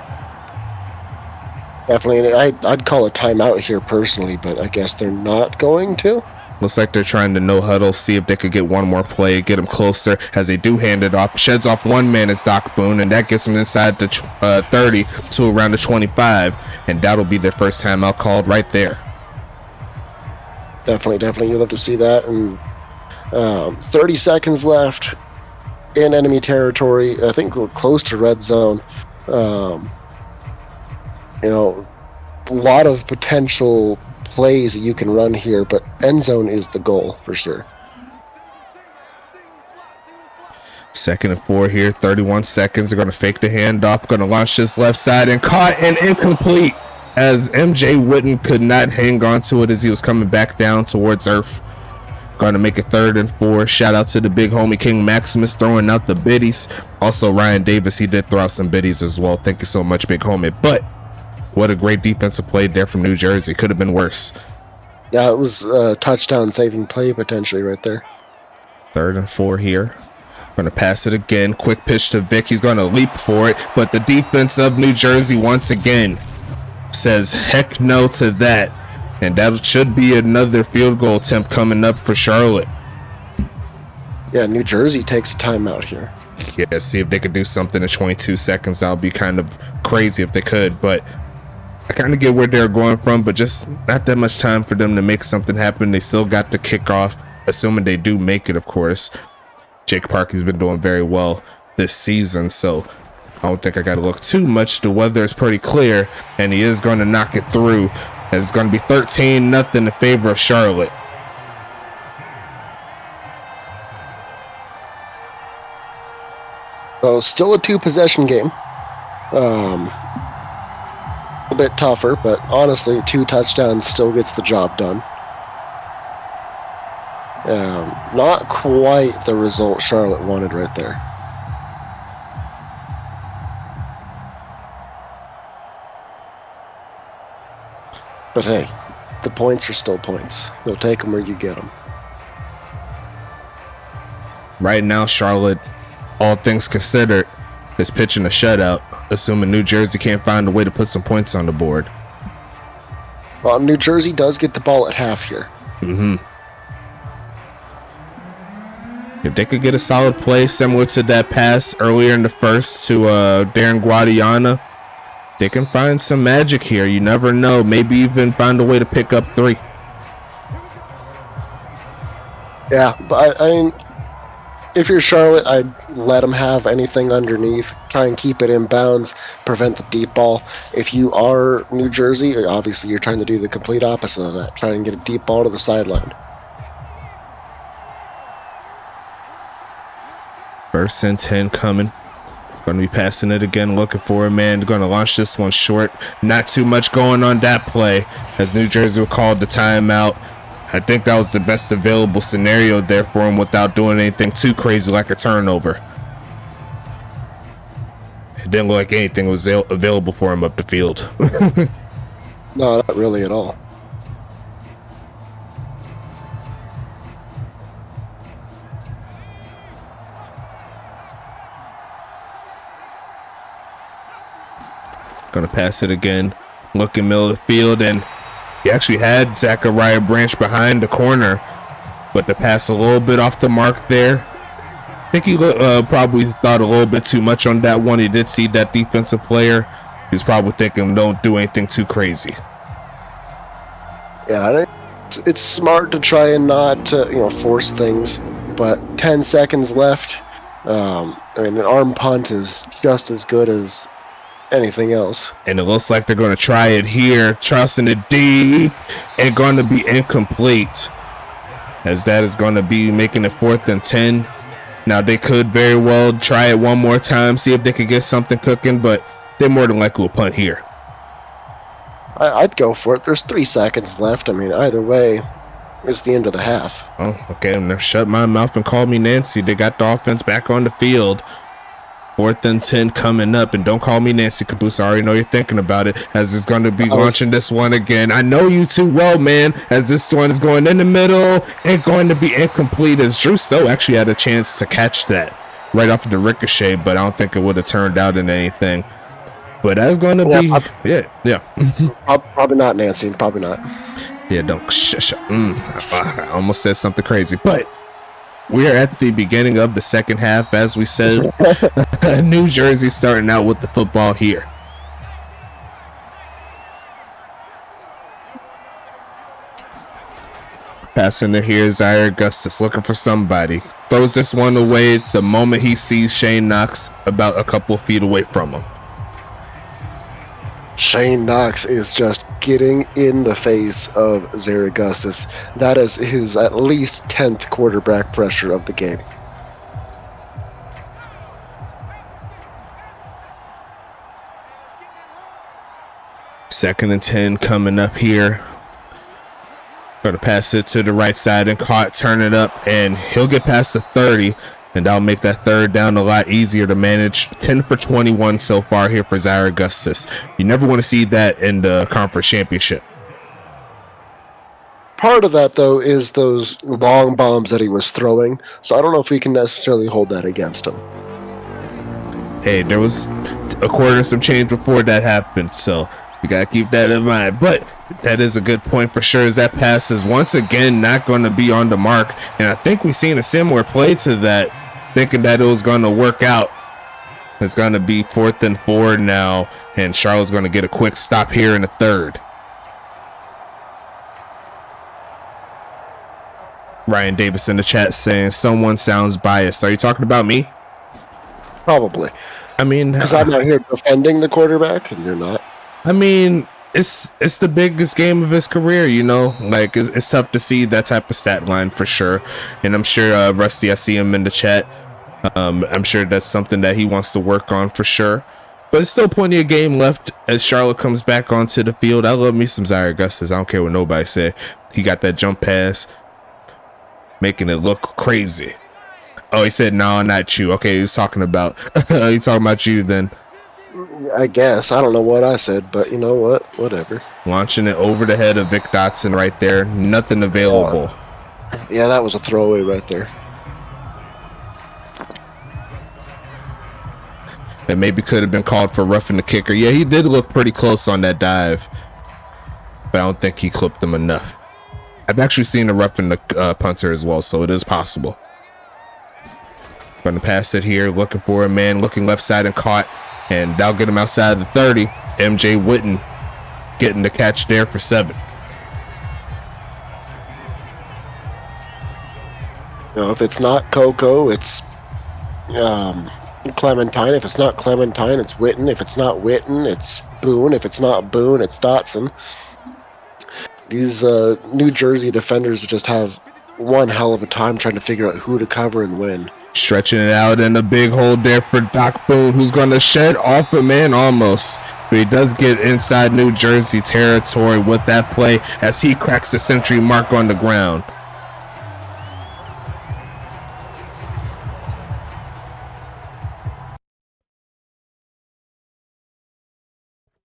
Definitely. I'd call a timeout here personally, but I guess they're not going to. Looks like they're trying to no huddle, see if they could get one more play, get him closer as they do hand it off. Sheds off one man is Doc Boone, and that gets him inside the 30 to around the 25, and that'll be their first timeout called right there. Definitely. You'll have to see that. And 30 seconds left in enemy territory. I think we're close to red zone. You know, a lot of potential plays that you can run here, but end zone is the goal for sure. 2nd and 4 here, 31 seconds. They're going to fake the handoff, going to launch this left side, and caught and incomplete as MJ Witten could not hang on to it as he was coming back down towards earth. Going to make it 3rd and 4. Shout out to the big homie King Maximus throwing out the biddies. Also Ryan Davis, he did throw out some biddies as well. Thank you so much, big homie. But what a great defensive play there from New Jersey. Could have been worse. Yeah, it was a touchdown saving play potentially right there. 3rd and 4 here. Gonna pass it again. Quick pitch to Vic. He's gonna leap for it, but the defense of New Jersey once again says heck no to that. And that should be another field goal attempt coming up for Charlotte. Yeah, New Jersey takes a timeout here. Yeah, see if they could do something in 22 seconds. That would be kind of crazy if they could, but I kind of get where they're going from, but just not that much time for them to make something happen. They still got the kickoff, assuming they do make it, of course. Jake Parkey's been doing very well this season, so I don't think I got to look too much. The weather is pretty clear, and he is going to knock it through. It's going to be 13-0 in favor of Charlotte. So still a 2-possession game. A bit tougher, but honestly, 2 touchdowns still gets the job done. Not quite the result Charlotte wanted right there. But hey, the points are still points. You'll take them where you get them. Right now, Charlotte, all things considered, is pitching a shutout, assuming New Jersey can't find a way to put some points on the board. Well, New Jersey does get the ball at half here. If they could get a solid play similar to that pass earlier in the first to Darren Guadiana, they can find some magic here. You never know. Maybe even find a way to pick up 3. Yeah, but I mean, if you're Charlotte, I'd let them have anything underneath. Try and keep it in bounds, prevent the deep ball. If you are New Jersey, obviously you're trying to do the complete opposite of that. Try and get a deep ball to the sideline. 1st and 10 coming. Going to be passing it again, looking for a man. Going to launch this one short. Not too much going on that play, as New Jersey will call the timeout. I think that was the best available scenario there for him without doing anything too crazy like a turnover. It didn't look like anything was available for him up the field. No, not really at all. Gonna pass it again, looking middle of the field, and he actually had Zachariah Branch behind the corner, but the pass a little bit off the mark there. I think he probably thought a little bit too much on that one. He did see that defensive player. He's probably thinking, don't do anything too crazy. Yeah, I think it's smart to try and not force things, but 10 seconds left. I mean, an arm punt is just as good as anything else. And it looks like they're going to try it here, trusting it deep, and going to be incomplete, as that is going to be making it 4th and 10. Now they could very well try it one more time, see if they could get something cooking, but they more than likely will punt here. I'd go for it. There's 3 seconds left. I mean, either way, it's the end of the half. Oh, okay. I'm gonna shut my mouth and call me Nancy. They got the offense back on the field. 4th and 10 coming up, and don't call me Nancy Caboose. I already know you're thinking about it, as it's going to be launching this one again. I know you too well, man, as this one is going in the middle and going to be incomplete, as Drew Stowe actually had a chance to catch that right off of the ricochet, but I don't think it would have turned out into anything. But that's going to be, Probably not, Nancy. Probably not. Yeah, don't. I almost said something crazy, but we are at the beginning of the second half, as we said. New Jersey starting out with the football here. Passing it here, Zaire Augustus looking for somebody. Throws this one away the moment he sees Shane Knox about a couple feet away from him. Shane Knox is just getting in the face of Zaire Augustus. That is his at least 10th quarterback pressure of the game. Second and 10 coming up here. Going to pass it to the right side and caught, turn it up, and he'll get past the 30. And that'll make that 3rd down a lot easier to manage. 10 for 21 so far here for Zaire Augustus. You never want to see that in the conference championship. Part of that, though, is those long bombs that he was throwing. So I don't know if we can necessarily hold that against him. Hey, there was a quarter of some change before that happened, so we gotta keep that in mind. But that is a good point for sure, as that pass is once again not going to be on the mark. And I think we've seen a similar play to that, thinking that it was going to work out. It's going to be 4th and 4 now, and Charlotte's going to get a quick stop here in the 3rd. Ryan Davis in the chat saying someone sounds biased. Are you talking about me? Probably. I mean, because I'm out here defending the quarterback, and you're not. I mean, it's the biggest game of his career, you know. Like, it's tough to see that type of stat line for sure. And I'm sure Rusty, I see him in the chat. I'm sure that's something that he wants to work on for sure. But there's still plenty of game left as Charlotte comes back onto the field. I love me some Zaire Augustus. I don't care what nobody said. He got that jump pass, making it look crazy. Oh, he said, no, not you. Okay, he's talking about he's talking about you then. I guess. I don't know what I said, but you know what? Whatever. Launching it over the head of Vic Dotson right there. Nothing available. Yeah, that was a throwaway right there. That maybe could have been called for roughing the kicker. Yeah, he did look pretty close on that dive, but I don't think he clipped him enough. I've actually seen a roughing the punter as well, so it is possible. Going to pass it here, looking for a man, looking left side and caught, and that'll get him outside of the 30. MJ Witten getting the catch there for 7. You know, if it's not Coco, it's Clementine. If it's not Clementine, it's Witten. If it's not Witten, it's Boone. If it's not Boone, it's Dotson. These New Jersey defenders just have one hell of a time trying to figure out who to cover and when. Stretching it out in a big hole there for Doc Boone, who's going to shed off a man almost. But he does get inside New Jersey territory with that play as he cracks the century mark on the ground.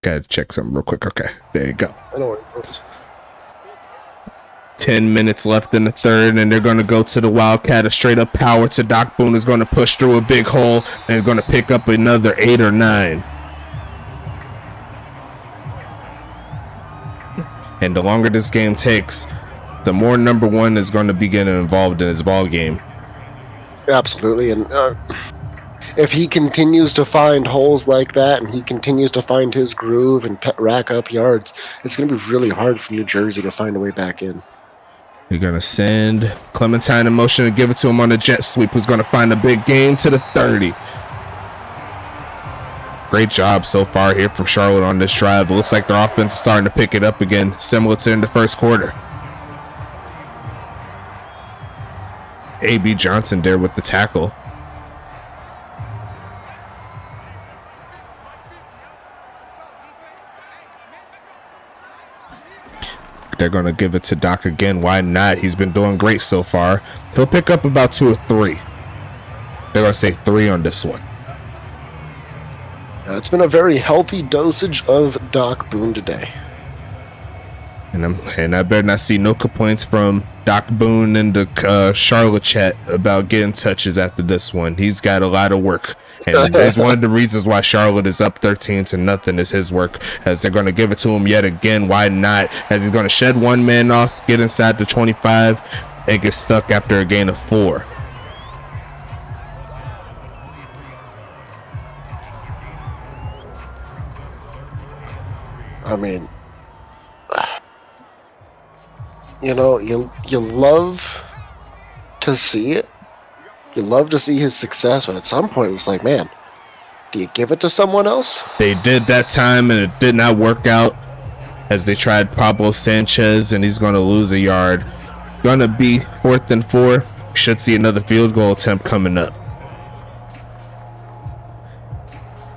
Gotta check something real quick. Okay, there you go. I know where it goes. 10 minutes left in the 3rd, and they're going to go to the Wildcat. A straight up power to Doc Boone is going to push through a big hole and is going to pick up another 8 or 9. And the longer this game takes, the more number 1 is going to be getting involved in his ball game. Absolutely, and if he continues to find holes like that and he continues to find his groove and rack up yards, it's going to be really hard for New Jersey to find a way back in. You're going to send Clementine in motion and give it to him on the jet sweep, who's going to find a big gain to the 30. Great job so far here from Charlotte on this drive. It looks like their offense is starting to pick it up again, similar to in the first quarter. A.B. Johnson there with the tackle. They're going to give it to Doc again. Why not? He's been doing great so far. He'll pick up about 2 or 3. They're going to say 3 on this one. It's been a very healthy dosage of Doc Boone today. And I better not see no complaints from Doc Boone in the Charlotte chat about getting touches after this one. He's got a lot of work. And there's one of the reasons why Charlotte is up 13-0 is his work, as they're going to give it to him yet again. Why not? As he's going to shed one man off, get inside the 25, and get stuck after a gain of 4. I mean, you know, you love to see it. You love to see his success, but at some point it's like, man, do you give it to someone else? They did that time, and it did not work out, as they tried Pablo Sanchez, and he's going to lose a yard. Gonna be 4th and 4. Should see another field goal attempt coming up.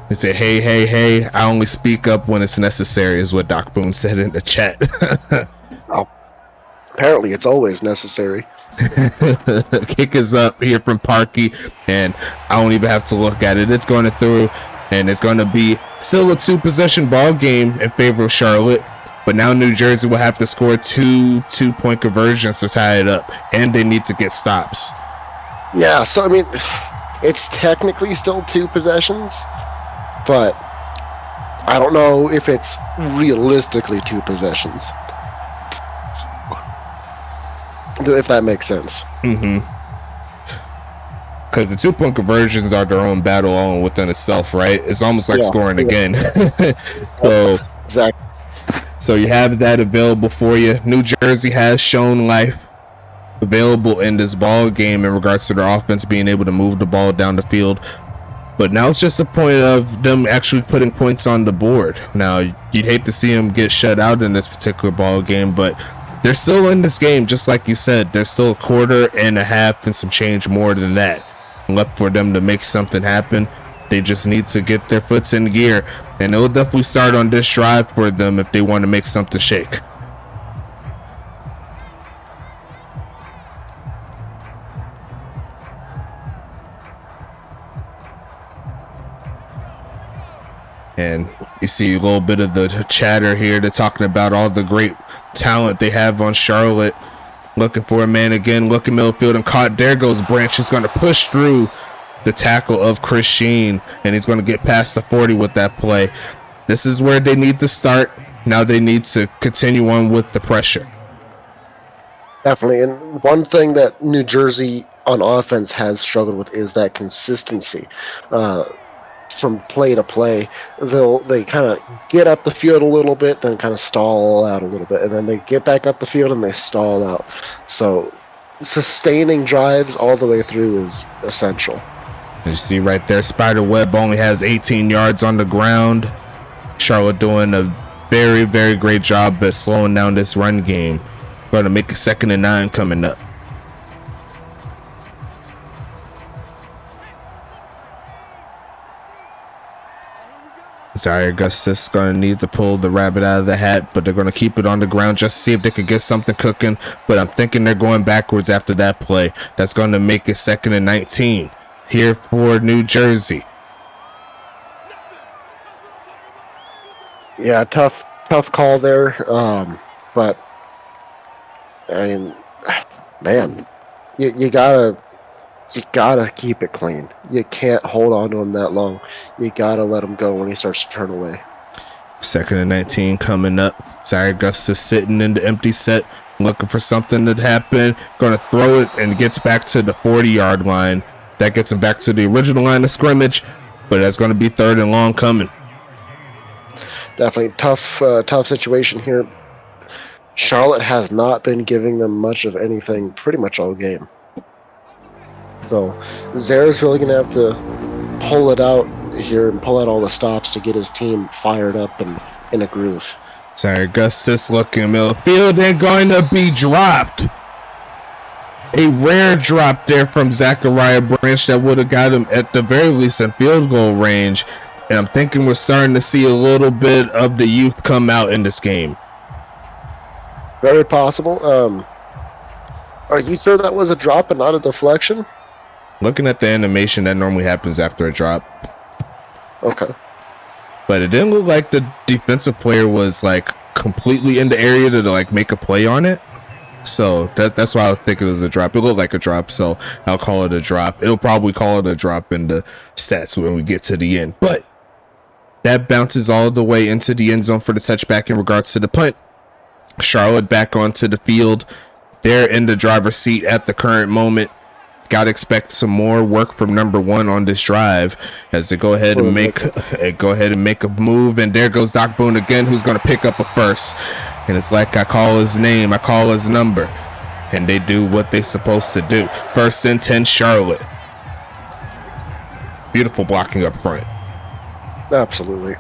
They say, hey, I only speak up when it's necessary, is what Doc Boone said in the chat. Well, apparently it's always necessary. Kick is up here from Parkey, and I don't even have to look at it. It's going through, and it's going to be still a 2-possession ball game in favor of Charlotte. But now New Jersey will have to score two 2-point conversions to tie it up, and they need to get stops. Yeah, so I mean, it's technically still 2 possessions, but I don't know if it's realistically 2 possessions. If that makes sense. Because the 2-point conversions are their own battle all within itself, right? It's almost like scoring again. So exactly. So you have that available for you. New Jersey has shown life available in this ball game in regards to their offense being able to move the ball down the field. But now it's just a point of them actually putting points on the board. Now, you'd hate to see them get shut out in this particular ball game, but they're still in this game, just like you said. There's still a quarter and a half and some change more than that left for them to make something happen. They just need to get their foots in gear, and it'll definitely start on this drive for them if they want to make something shake. And you see a little bit of the chatter here. They're talking about all the great talent they have on Charlotte. Looking for a man again, looking middle field and caught. There goes Branch. He's going to push through the tackle of Chris Sheen, and he's going to get past the 40 with that play. This is where they need to start. Now they need to continue on with the pressure. Definitely. And one thing that New Jersey on offense has struggled with is that consistency. From play to play, they kind of get up the field a little bit, then kind of stall out a little bit, and then they get back up the field and they stall out. So sustaining drives all the way through is essential. You see right there, Spiderweb only has 18 yards on the ground. Charlotte doing a very, very great job at slowing down this run game. Going to make a 2nd and 9 coming up. Sorry, Augustus going to need to pull the rabbit out of the hat, but they're going to keep it on the ground just to see if they could get something cooking. But I'm thinking they're going backwards after that play. That's going to make it 2nd and 19 here for New Jersey. Yeah, tough call there. But I mean, man, you gotta keep it clean. You can't hold on to him that long. You gotta let him go when he starts to turn away. 2nd and 19 coming up. Sorry, Augustus sitting in the empty set, looking for something to happen. Going to throw it, and gets back to the 40-yard line. That gets him back to the original line of scrimmage, but that's going to be 3rd and long coming. Definitely tough situation here. Charlotte has not been giving them much of anything pretty much all game. So Zare's really going to have to pull it out here and pull out all the stops to get his team fired up and in a groove. Sorry, Augustus looking middle field and going to be dropped. A rare drop there from Zachariah Branch that would have got him at the very least in field goal range. And I'm thinking we're starting to see a little bit of the youth come out in this game. Very possible. Are you sure that was a drop and not a deflection? Looking at the animation, that normally happens after a drop. Okay. But it didn't look like the defensive player was like completely in the area to like make a play on it. So that's why I think it was a drop. It looked like a drop, so I'll call it a drop. It'll probably call it a drop in the stats when we get to the end. But that bounces all the way into the end zone for the touchback in regards to the punt. Charlotte back onto the field. They're in the driver's seat at the current moment. Got to expect some more work from number 1 on this drive as they go ahead and make a move. And there goes Doc Boone again, who's going to pick up a first. And it's like I call his name, I call his number, and they do what they're supposed to do. 1st and 10, Charlotte. Beautiful blocking up front. Absolutely.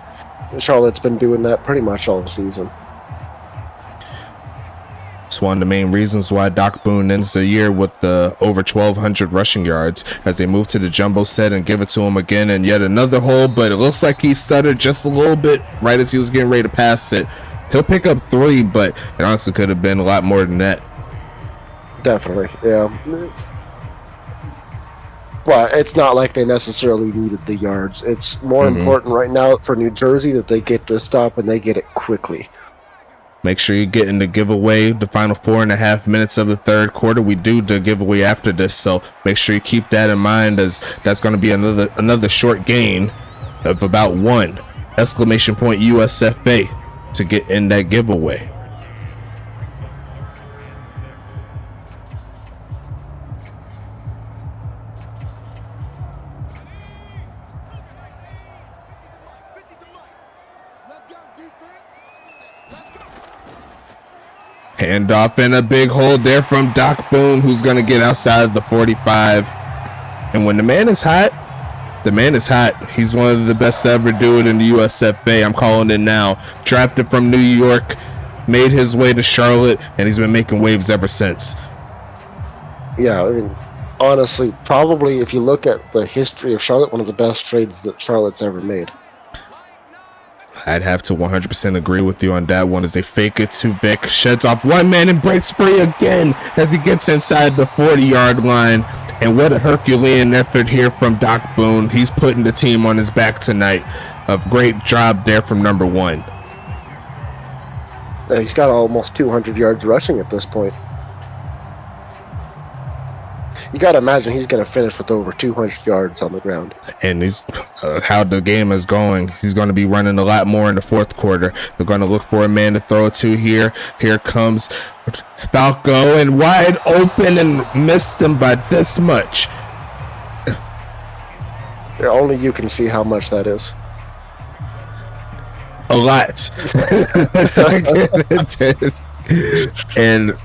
Charlotte's been doing that pretty much all season. It's one of the main reasons why Doc Boone ends the year with the over 1,200 rushing yards as they move to the jumbo set and give it to him again and yet another hole, but it looks like he stuttered just a little bit right as he was getting ready to pass it. He'll pick up 3, but it honestly could have been a lot more than that. Definitely, yeah. Well, it's not like they necessarily needed the yards. It's more important right now for New Jersey that they get this stop and they get it quickly. Make sure you get in the giveaway the final 4.5 minutes of the third quarter. We do the giveaway after this, so make sure you keep that in mind, as that's going to be another short gain of about 1 exclamation point USFA to get in that giveaway. Handoff and a big hold there from Doc Boone, who's going to get outside of the 45. And when the man is hot, the man is hot. He's one of the best to ever do it in the USFA. I'm calling it now. Drafted from New York, made his way to Charlotte, and he's been making waves ever since. Yeah, I mean, honestly, probably if you look at the history of Charlotte, one of the best trades that Charlotte's ever made. I'd have to 100% agree with you on that one, as they fake it to Vic, sheds off one man and breaks free again as he gets inside the 40-yard line. And what a Herculean effort here from Doc Boone. He's putting the team on his back tonight. A great job there from number 1. He's got almost 200 yards rushing at this point. You got to imagine he's going to finish with over 200 yards on the ground. And he's how the game is going, he's going to be running a lot more in the fourth quarter. They're going to look for a man to throw it to here. Here comes Falco, and wide open, and missed him by this much. Only you can see how much that is. A lot. And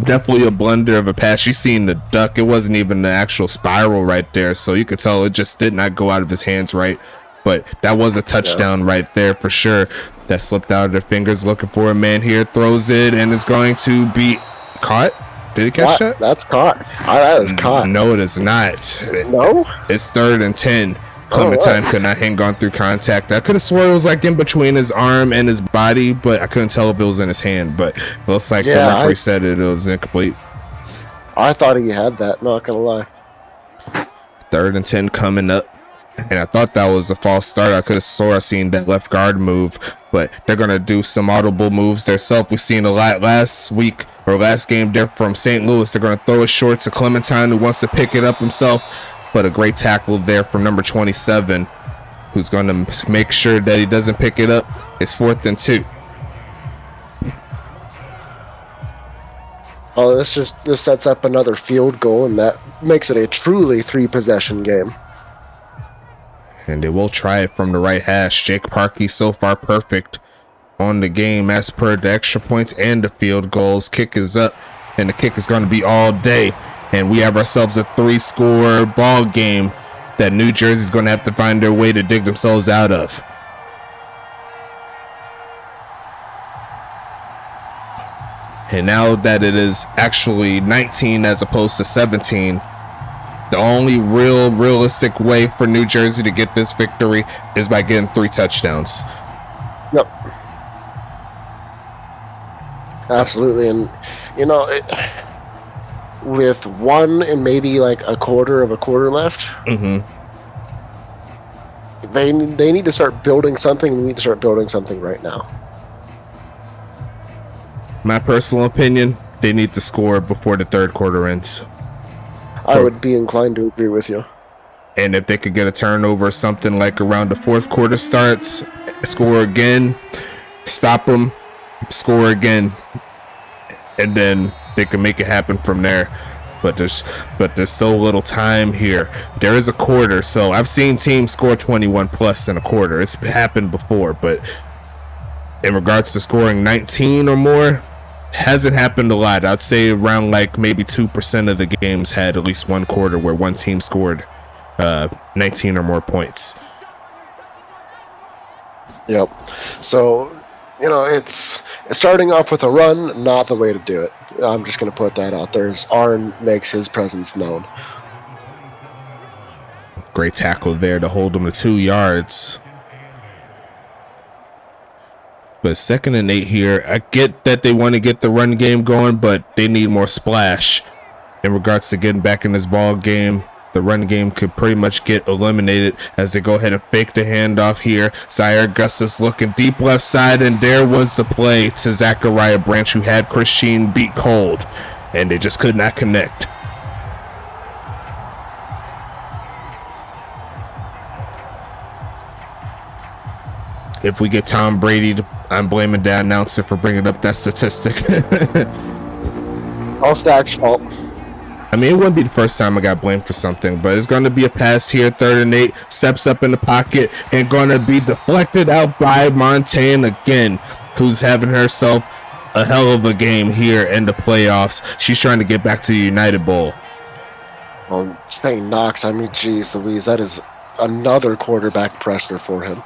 definitely a blunder of a pass. You seen the duck. It wasn't even the actual spiral right there, so you could tell it just did not go out of his hands right. But that was a touchdown right there for sure. That slipped out of their fingers. Looking for a man here. Throws it and is going to be caught. Did he catch that? That's caught. That is caught. No, it is not. No? It's 3rd and 10. Clementine could not hang on through contact. I could have swore it was like in between his arm and his body, but I couldn't tell if it was in his hand. But it looks like the referee said it was incomplete. I thought he had that, not gonna lie. 3rd and 10 coming up. And I thought that was a false start. I could have swore I seen that left guard move, but they're going to do some audible moves themselves. We've seen a lot last week or last game there from St. Louis. They're going to throw it short to Clementine, who wants to pick it up himself. But a great tackle there from number 27, who's going to make sure that he doesn't pick it up. It's 4th and 2. Oh, this sets up another field goal, and that makes it a truly 3-possession game. And they will try it from the right hash. Jake Parkey so far perfect on the game as per the extra points and the field goals. Kick is up, and the kick is going to be all day. And we have ourselves a 3-score ball game that New Jersey's going to have to find their way to dig themselves out of. And now that it is actually 19 as opposed to 17, the only realistic way for New Jersey to get this victory is by getting 3 touchdowns. Yep. Absolutely. And, you know, with 1 and maybe like a quarter of a quarter left, they need to start building something. They need to start building something right now. My personal opinion, they need to score before the third quarter ends. I would be inclined to agree with you. And if they could get a turnover or something like around the fourth quarter starts, score again, stop them, score again, and then they can make it happen from there. But there's still a little time here. There is a quarter, so I've seen teams score 21 plus in a quarter. It's happened before, but in regards to scoring 19 or more, hasn't happened a lot. I'd say around like maybe 2% of the games had at least one quarter where one team scored 19 or more points. Yep. So, you know, it's starting off with a run, not the way to do it. I'm just going to put that out there as Arn makes his presence known. Great tackle there to hold him to 2 yards. But 2nd and 8 here. I get that they want to get the run game going, but they need more splash in regards to getting back in this ball game. the run game could pretty much get eliminated as they go ahead and fake the handoff here. Zaire Augustus looking deep left side, and there was the play to Zachariah Branch, who had Christine beat cold, and they just could not connect. If we get Tom Brady, I'm blaming the announcer for bringing up that statistic. All Stack's fault. I mean, it wouldn't be the first time I got blamed for something, but it's going to be a pass here. 3rd and 8, steps up in the pocket and going to be deflected out by Montaigne again, who's having herself a hell of a game here in the playoffs. She's trying to get back to the United Bowl. Well, saying Knox, I mean, geez Louise, that is another quarterback pressure for him.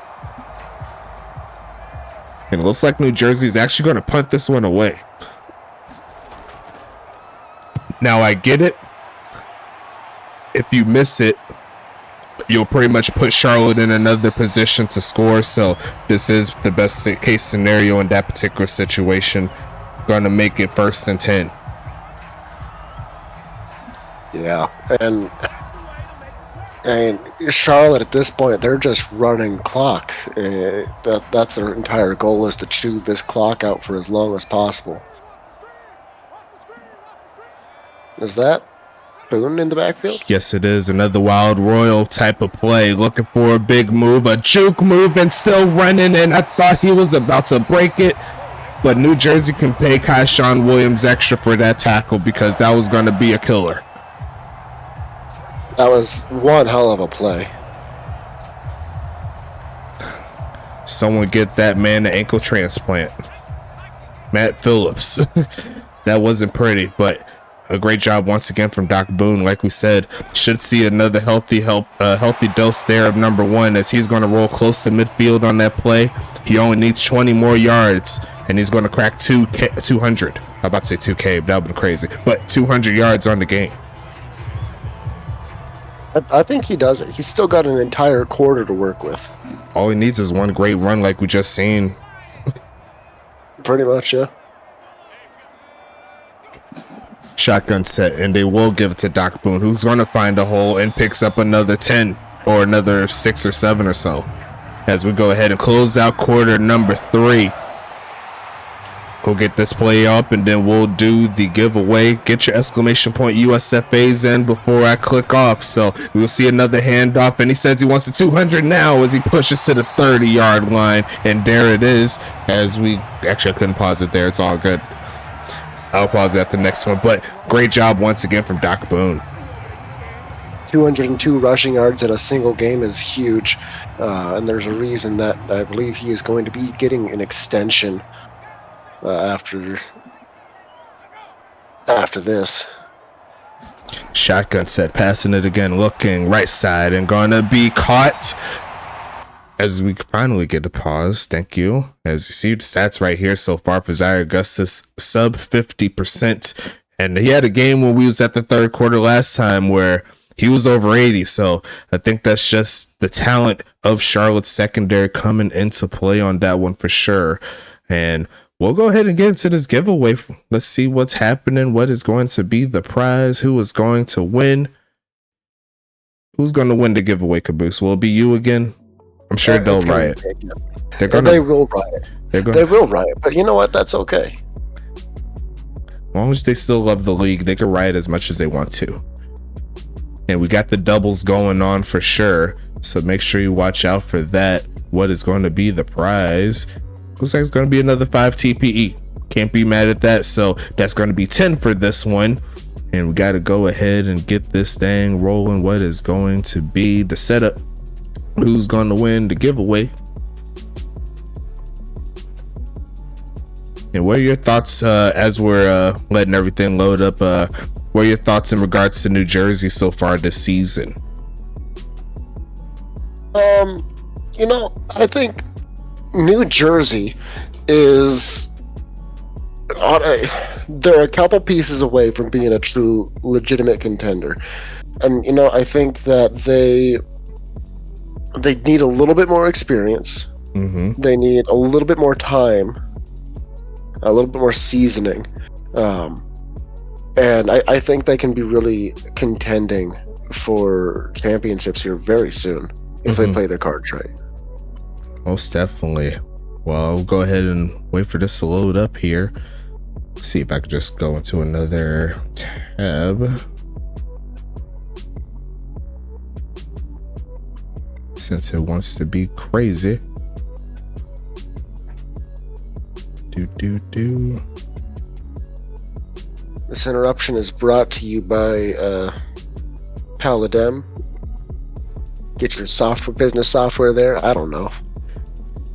And it looks like New Jersey's actually going to punt this one away. Now, I get it. If you miss it, you'll pretty much put Charlotte in another position to score. So this is the best case scenario in that particular situation. Going to make it 1st and 10. Yeah, and Charlotte at this point, they're just running clock. That's their entire goal, is to chew this clock out for as long as possible. Is that Boone in the backfield? Yes, it is. Another Wild Royal type of play. Looking for a big move, a juke move, and still running. And I thought he was about to break it. But New Jersey can pay Kyshawn Williams extra for that tackle, because that was going to be a killer. That was one hell of a play. Someone get that man an ankle transplant. Matt Phillips. That wasn't pretty, but a great job once again from Doc Boone. Like we said, should see another healthy dose there of number 1, as he's going to roll close to midfield on that play. He only needs 20 more yards, and he's going to crack 200. I'm about to say 2K, that would be crazy, but 200 yards on the game. I think he does it. He's still got an entire quarter to work with. All he needs is one great run like we just seen. Pretty much, yeah. Shotgun set, and they will give it to Doc Boone, who's going to find a hole and picks up another 10 or another 6 or 7 or so, as we go ahead and close out quarter number 3. We'll get this play up, and then we'll do the giveaway. Get your exclamation point USFAs in before I click off. So we'll see another handoff, and he says he wants the 200 now as he pushes to the 30-yard line, and there it is. As we actually, I couldn't pause it there. It's all good. I'll pause it at the next one, but great job once again from Doc Boone. 202 rushing yards in a single game is huge, and there's a reason that I believe he is going to be getting an extension after this. Shotgun set, passing it again, looking right side, and gonna be caught. As we finally get a pause, thank you. As you see the stats right here so far for Zaire Augustus, sub 50%. And he had a game when we was at the 3rd quarter last time where he was over 80. So I think that's just the talent of Charlotte's secondary coming into play on that one for sure. And we'll go ahead and get into this giveaway. Let's see what's happening. What is going to be the prize? Who is going to win? Who's going to win the giveaway, Caboose? Will it be you again? I'm sure they'll riot. They will riot. They will riot. But you know what? That's okay. As long as they still love the league, they can riot as much as they want to. And we got the doubles going on for sure. So make sure you watch out for that. What is going to be the prize? Looks like it's going to be another 5 TPE. Can't be mad at that. So that's going to be 10 for this one. And we got to go ahead and get this thing rolling. What is going to be the setup? Who's going to win the giveaway? And what are your thoughts as we're letting everything load up? What are your thoughts in regards to New Jersey so far this season? You know, I think New Jersey is they're a couple pieces away from being a true legitimate contender. And you know, I think that they need a little bit more experience. Mm-hmm. They need a little bit more time, a little bit more seasoning. And I think they can be really contending for championships here very soon if they play their cards right. Most definitely. Well, I'll go ahead and wait for this to load up here. See if I can just go into another tab. Since it wants to be crazy. This interruption is brought to you by Paladin. Get your business software there. I don't know.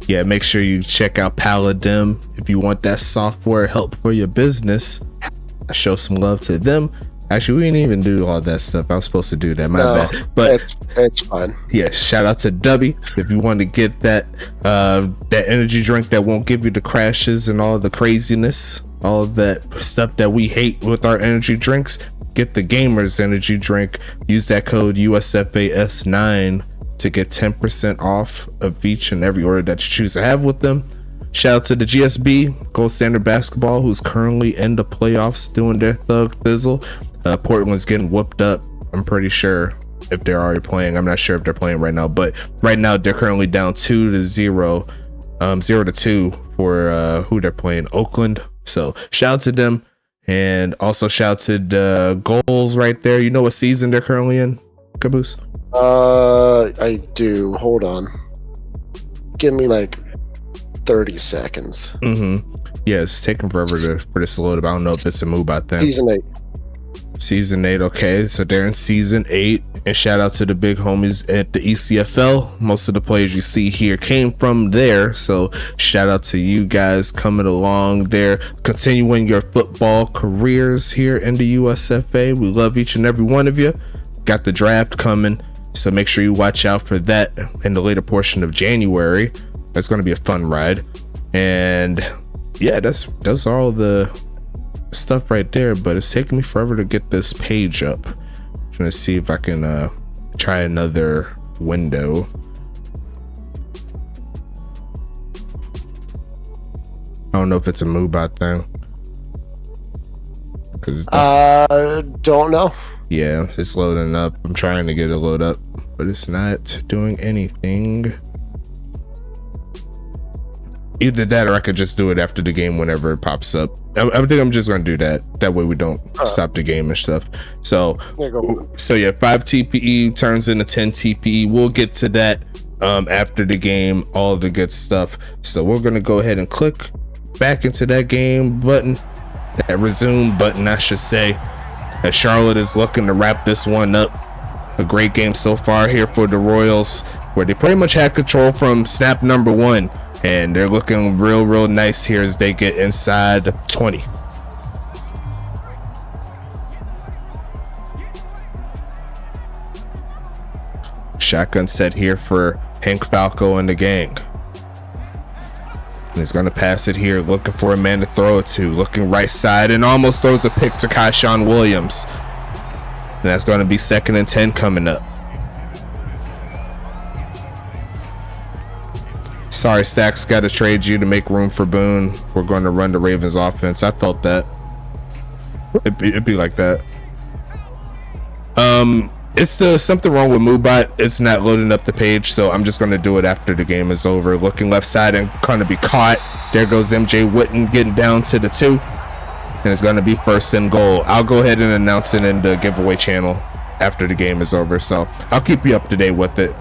Yeah, make sure you check out Paladin if you want that software help for your business. Show some love to them. Actually, we didn't even do all that stuff. I was supposed to do that. My bad. But it's fine. Yeah, shout out to Dubby if you want to get that that energy drink that won't give you the crashes and all the craziness, all of that stuff that we hate with our energy drinks. Get the Gamers energy drink. Use that code USFAS9 to get 10% off of each and every order that you choose to have with them. Shout out to the GSB, Gold Standard Basketball, who's currently in the playoffs doing their thug thizzle. Portland's getting whooped up, I'm pretty sure, if they're already playing. I'm not sure if they're playing right now, but right now they're currently down 2-0, 0-2 for who they're playing, Oakland. So shout out to them, and also shout out to the goals right there. You know what season they're currently in, Caboose? I do. Hold on. Give me like 30 seconds. Yeah, it's taking forever for this to load up. I don't know if it's a move out then. Season 8, okay, so they're in season 8, and shout out to the big homies at the ECFL. Most of the players you see here came from there, so shout out to you guys coming along there, continuing your football careers here in the USFA. We love each and every one of you. Got the draft coming, so make sure you watch out for that in the later portion of January. That's going to be a fun ride. And yeah, that's all the stuff right there, but it's taking me forever to get this page up. I'm trying to see if I can try another window. I don't know if it's a MooBot thing. Don't know. Yeah, it's loading up. I'm trying to get it load up, but it's not doing anything. Either that, or I could just do it after the game whenever it pops up. I think I'm just gonna do that. That way we don't stop the game and stuff. So yeah, 5 TPE turns into 10 TPE. We'll get to that after the game, all the good stuff. So we're gonna go ahead and click back into that game button, that resume button, I should say. As Charlotte is looking to wrap this one up. A great game so far here for the Royals, where they pretty much had control from snap number 1. And they're looking real nice here as they get inside the 20. Shotgun set here for Hank Falco and the gang. And he's going to pass it here, looking for a man to throw it to. Looking right side and almost throws a pick to Kyshawn Williams. And that's going to be 2nd and 10 coming up. Sorry, Stacks, got to trade you to make room for Boone. We're going to run the Ravens offense. I felt that. It'd be like that. It's something wrong with MooBot. It's not loading up the page, so I'm just going to do it after the game is over. Looking left side and going to be caught. There goes MJ Witten getting down to the 2. And it's going to be 1st and goal. I'll go ahead and announce it in the giveaway channel after the game is over, so I'll keep you up to date with it.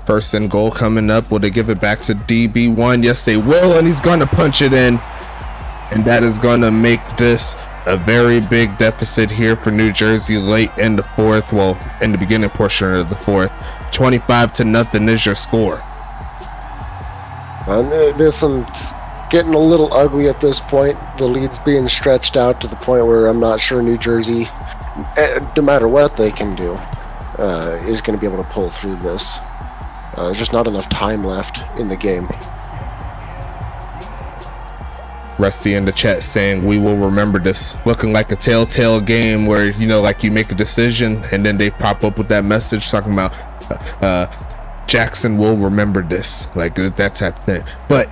First and goal coming up. Will they give it back to DB1? Yes, they will, and he's going to punch it in. And that is going to make this a very big deficit here for New Jersey late in the 4th. Well, in the beginning portion of the 4th. 25-0 is your score. There's some getting a little ugly at this point. The lead's being stretched out to the point where I'm not sure New Jersey, no matter what they can do, is going to be able to pull through this. There's just not enough time left in the game. Rusty in the chat saying we will remember this. Looking like a telltale game where, you know, like you make a decision and then they pop up with that message talking about Jackson will remember this, like that type of thing. But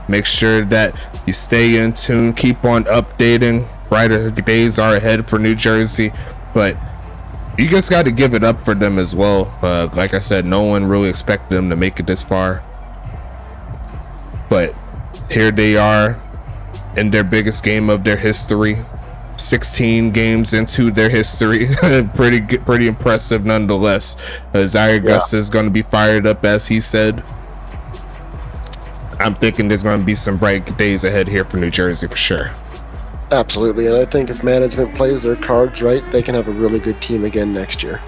make sure that you stay in tune, keep on updating. Brighter days are ahead for New Jersey, but you just got to give it up for them as well. Like I said, no one really expected them to make it this far, but here they are in their biggest game of their history, 16 games into their history. pretty impressive nonetheless. Zaire Augusta is going to be fired up, as he said. I'm thinking there's going to be some bright days ahead here for New Jersey for sure. Absolutely, and I think if management plays their cards right, they can have a really good team again next year.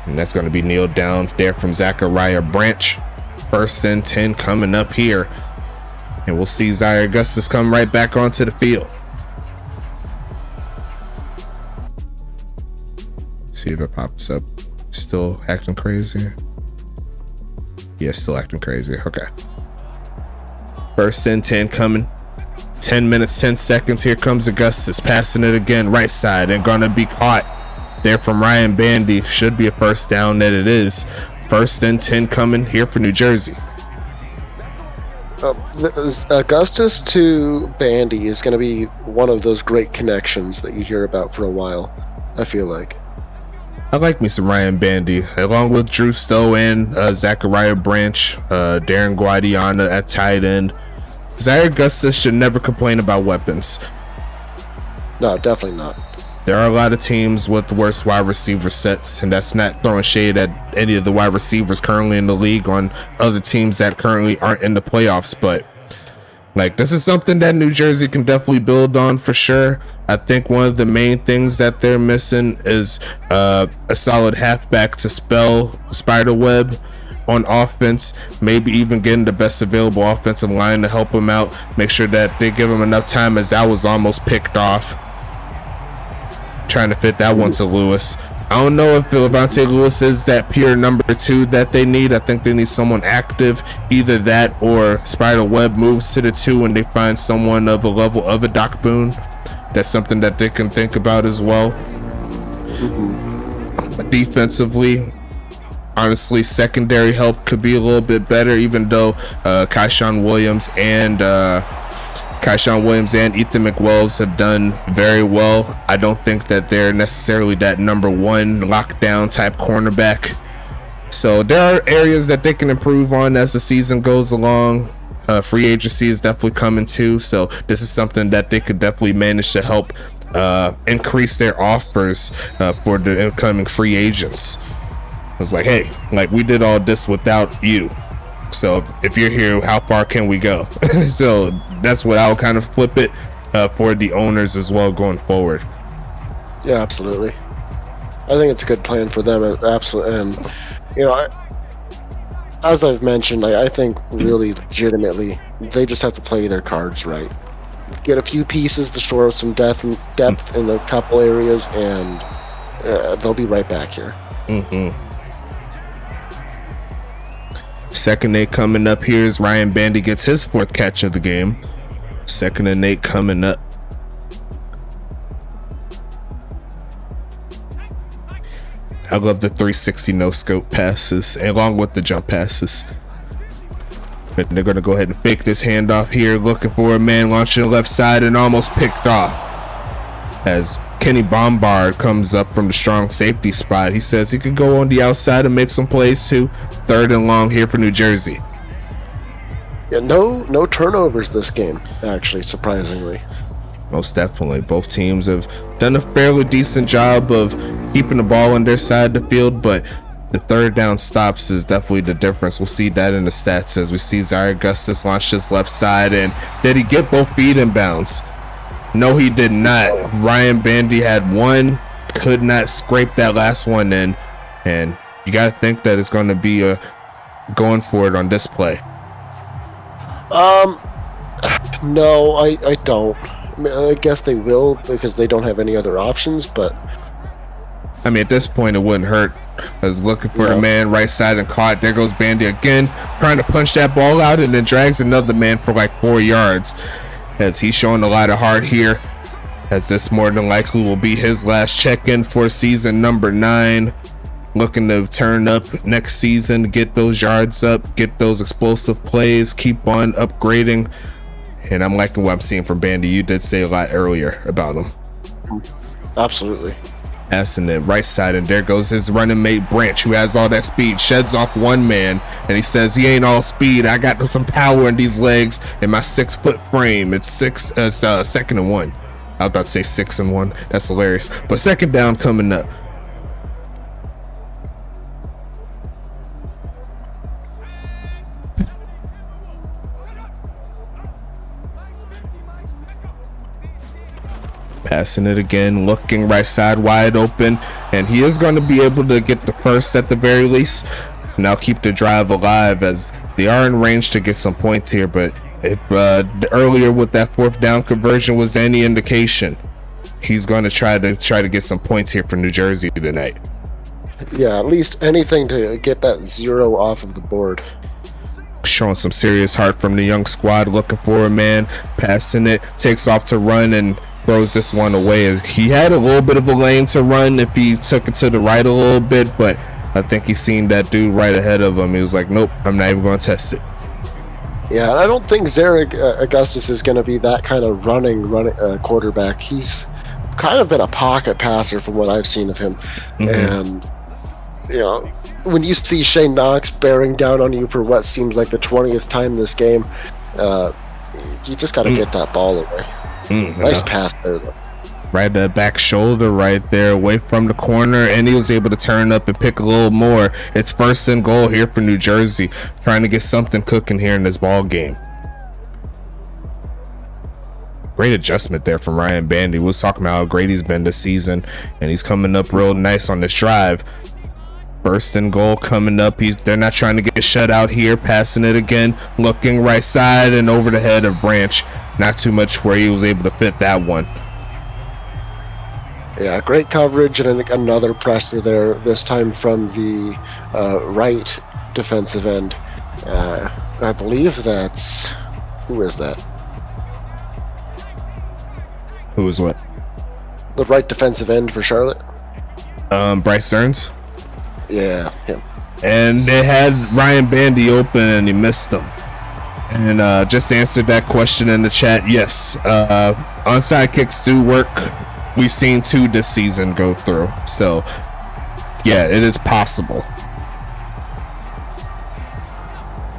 And that's going to be kneeled down there from Zachariah Branch. 1st and 10 coming up here. And we'll see Zaire Augustus come right back onto the field. See if it pops up. Still acting crazy. Yeah, still acting crazy. Okay. 1st and 10 coming. 10 minutes, 10 seconds. Here comes Augustus passing it again, right side, and gonna be caught there from Ryan Bandy. Should be a first down, that it is. 1st and 10 coming here for New Jersey. Augustus to Bandy is going to be one of those great connections that you hear about for a while, I feel like. I like me some Ryan Bandy, along with Drew Stowe and Zachariah Branch, Darren Guadiana at tight end. Zaire Augustus should never complain about weapons. No, definitely not. There are a lot of teams with worse wide receiver sets, and that's not throwing shade at any of the wide receivers currently in the league on other teams that currently aren't in the playoffs, but like, this is something that New Jersey can definitely build on for sure. I think one of the main things that they're missing is a solid halfback to spell spiderweb on offense, maybe even getting the best available offensive line to help them out, make sure that they give them enough time, as that was almost picked off. Trying to fit that one to Lewis. I don't know if Levante Lewis is that pure number 2 that they need. I think they need someone active. Either that or Spiderweb moves to the 2 and they find someone of a level of a Doc Boone. That's something that they can think about as well. Defensively, honestly, secondary help could be a little bit better, even though Kaishawn Williams and Ethan McWells have done very well. I don't think that they're necessarily that number 1 lockdown type cornerback. So there are areas that they can improve on as the season goes along. Free agency is definitely coming too. So this is something that they could definitely manage to help increase their offers for the incoming free agents. I was like, hey, like, we did all this without you. So if you're here, how far can we go? So that's what I'll kind of flip it for the owners as well going forward. Yeah, absolutely. I think it's a good plan for them. Absolutely. And, you know, as I've mentioned, I think really legitimately, they just have to play their cards right. Get a few pieces to shore some depth in a couple areas, and they'll be right back here. Mm-hmm. 2nd and 8 coming up here as Ryan Bandy gets his 4th catch of the game. 2nd and 8 coming up. I love the 360 no scope passes along with the jump passes. But they're going to go ahead and fake this handoff here, looking for a man launching the left side and almost picked off as Kenny Bombard comes up from the strong safety spot. He says he could go on the outside and make some plays too. 3rd and long here for New Jersey. Yeah, no turnovers this game, actually, surprisingly. Most definitely. Both teams have done a fairly decent job of keeping the ball on their side of the field, but the 3rd down stops is definitely the difference. We'll see that in the stats as we see Zaire Augustus launch this left side. And did he get both feet in bounds? No, he did not. Ryan Bandy had one, could not scrape that last one in, and you got to think that it's going to be going for it on this play. No, I don't. I mean, I guess they will because they don't have any other options, but I mean, at this point, it wouldn't hurt. I was looking for the man right side and caught. There goes Bandy again, trying to punch that ball out, and then drags another man for like 4 yards. As he's showing a lot of heart here. as this more than likely will be his last check-in for season number 9. Looking to turn up next season, get those yards up, get those explosive plays, keep on upgrading. And I'm liking what I'm seeing from Bandy. You did say a lot earlier about him. Absolutely. Passing it right side, and there goes his running mate Branch, who has all that speed. Sheds off one man, and he says he ain't all speed. I got some power in these legs and my 6-foot frame. It's 2nd and 1. I was about to say 6 and 1. That's hilarious. But second down coming up. Passing it again, looking right side wide open, and he is going to be able to get the first at the very least. Now keep the drive alive, as they are in range to get some points here. But if earlier with that 4th down conversion was any indication, he's going to try to get some points here for New Jersey tonight. Yeah, at least anything to get that 0 off of the board. Showing some serious heart from the young squad, looking for a man, passing it, takes off to run, and throws this one away. He had a little bit of a lane to run if he took it to the right a little bit, but I think he seen that dude right ahead of him. He was like, nope, I'm not even going to test it. Yeah, I don't think Zarek Augustus is going to be that kind of running quarterback. He's kind of been a pocket passer from what I've seen of him. And, you know, when you see Shane Knox bearing down on you for what seems like the 20th time this game, you just got to get that ball away. Nice pass there, though. Right the back shoulder right there, away from the corner, and he was able to turn up and pick a little more. It's 1st and goal here for New Jersey, trying to get something cooking here in this ball game. Great adjustment there from Ryan Bandy. We was talking about how great he's been this season, and he's coming up real nice on this drive. 1st and goal coming up. They're not trying to get shut out here. Passing it again, looking right side and over the head of Branch. Not too much where he was able to fit that one. Yeah, great coverage and another pressure there, this time from the right defensive end. I believe that's... Who is that? Who is what? The right defensive end for Charlotte? Bryce Stearns? Yeah, him. And they had Ryan Bandy open and he missed them. And just answered that question in the chat. Yes, onside kicks do work. We've seen 2 this season go through. So, yeah, it is possible.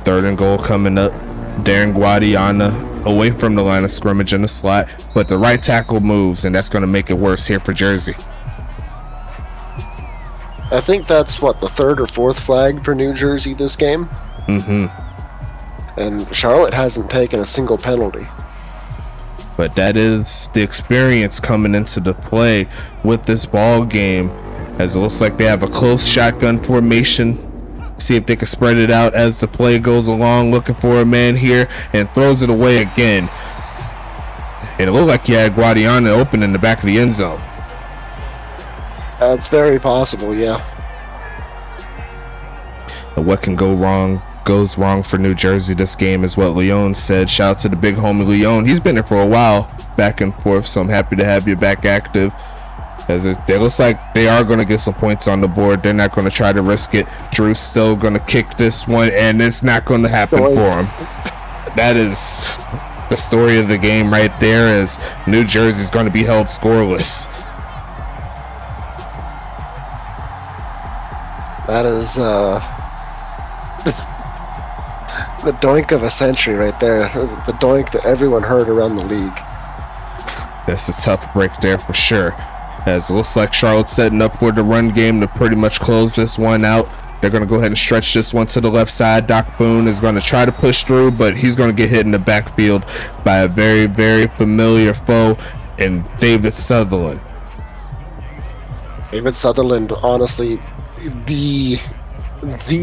3rd and goal coming up. Darren Guadiana away from the line of scrimmage in the slot. But the right tackle moves, and that's going to make it worse here for Jersey. I think that's, what, the 3rd or 4th flag for New Jersey this game? And Charlotte hasn't taken a single penalty. But that is the experience coming into the play with this ball game, as it looks like they have a close shotgun formation. See if they can spread it out as the play goes along. Looking for a man here, and throws it away again. And it looked like you had Guadiana open in the back of the end zone. It's very possible, yeah. What can go wrong goes wrong for New Jersey this game, is what Leon said. Shout out to the big homie Leon. He's been there for a while, back and forth, so I'm happy to have you back active, as it looks like they are going to get some points on the board. They're not going to try to risk it. Drew's still going to kick this one, and it's not going to happen for him. That is the story of the game right there, as New Jersey's going to be held scoreless. That is the doink of a century right there. The doink that everyone heard around the league. That's a tough break there for sure, as it looks like Charlotte's setting up for the run game to pretty much close this one out. They're going to go ahead and stretch this one to the left side. Doc Boone is going to try to push through, but he's going to get hit in the backfield by a very, very familiar foe in David Sutherland. David Sutherland, honestly, the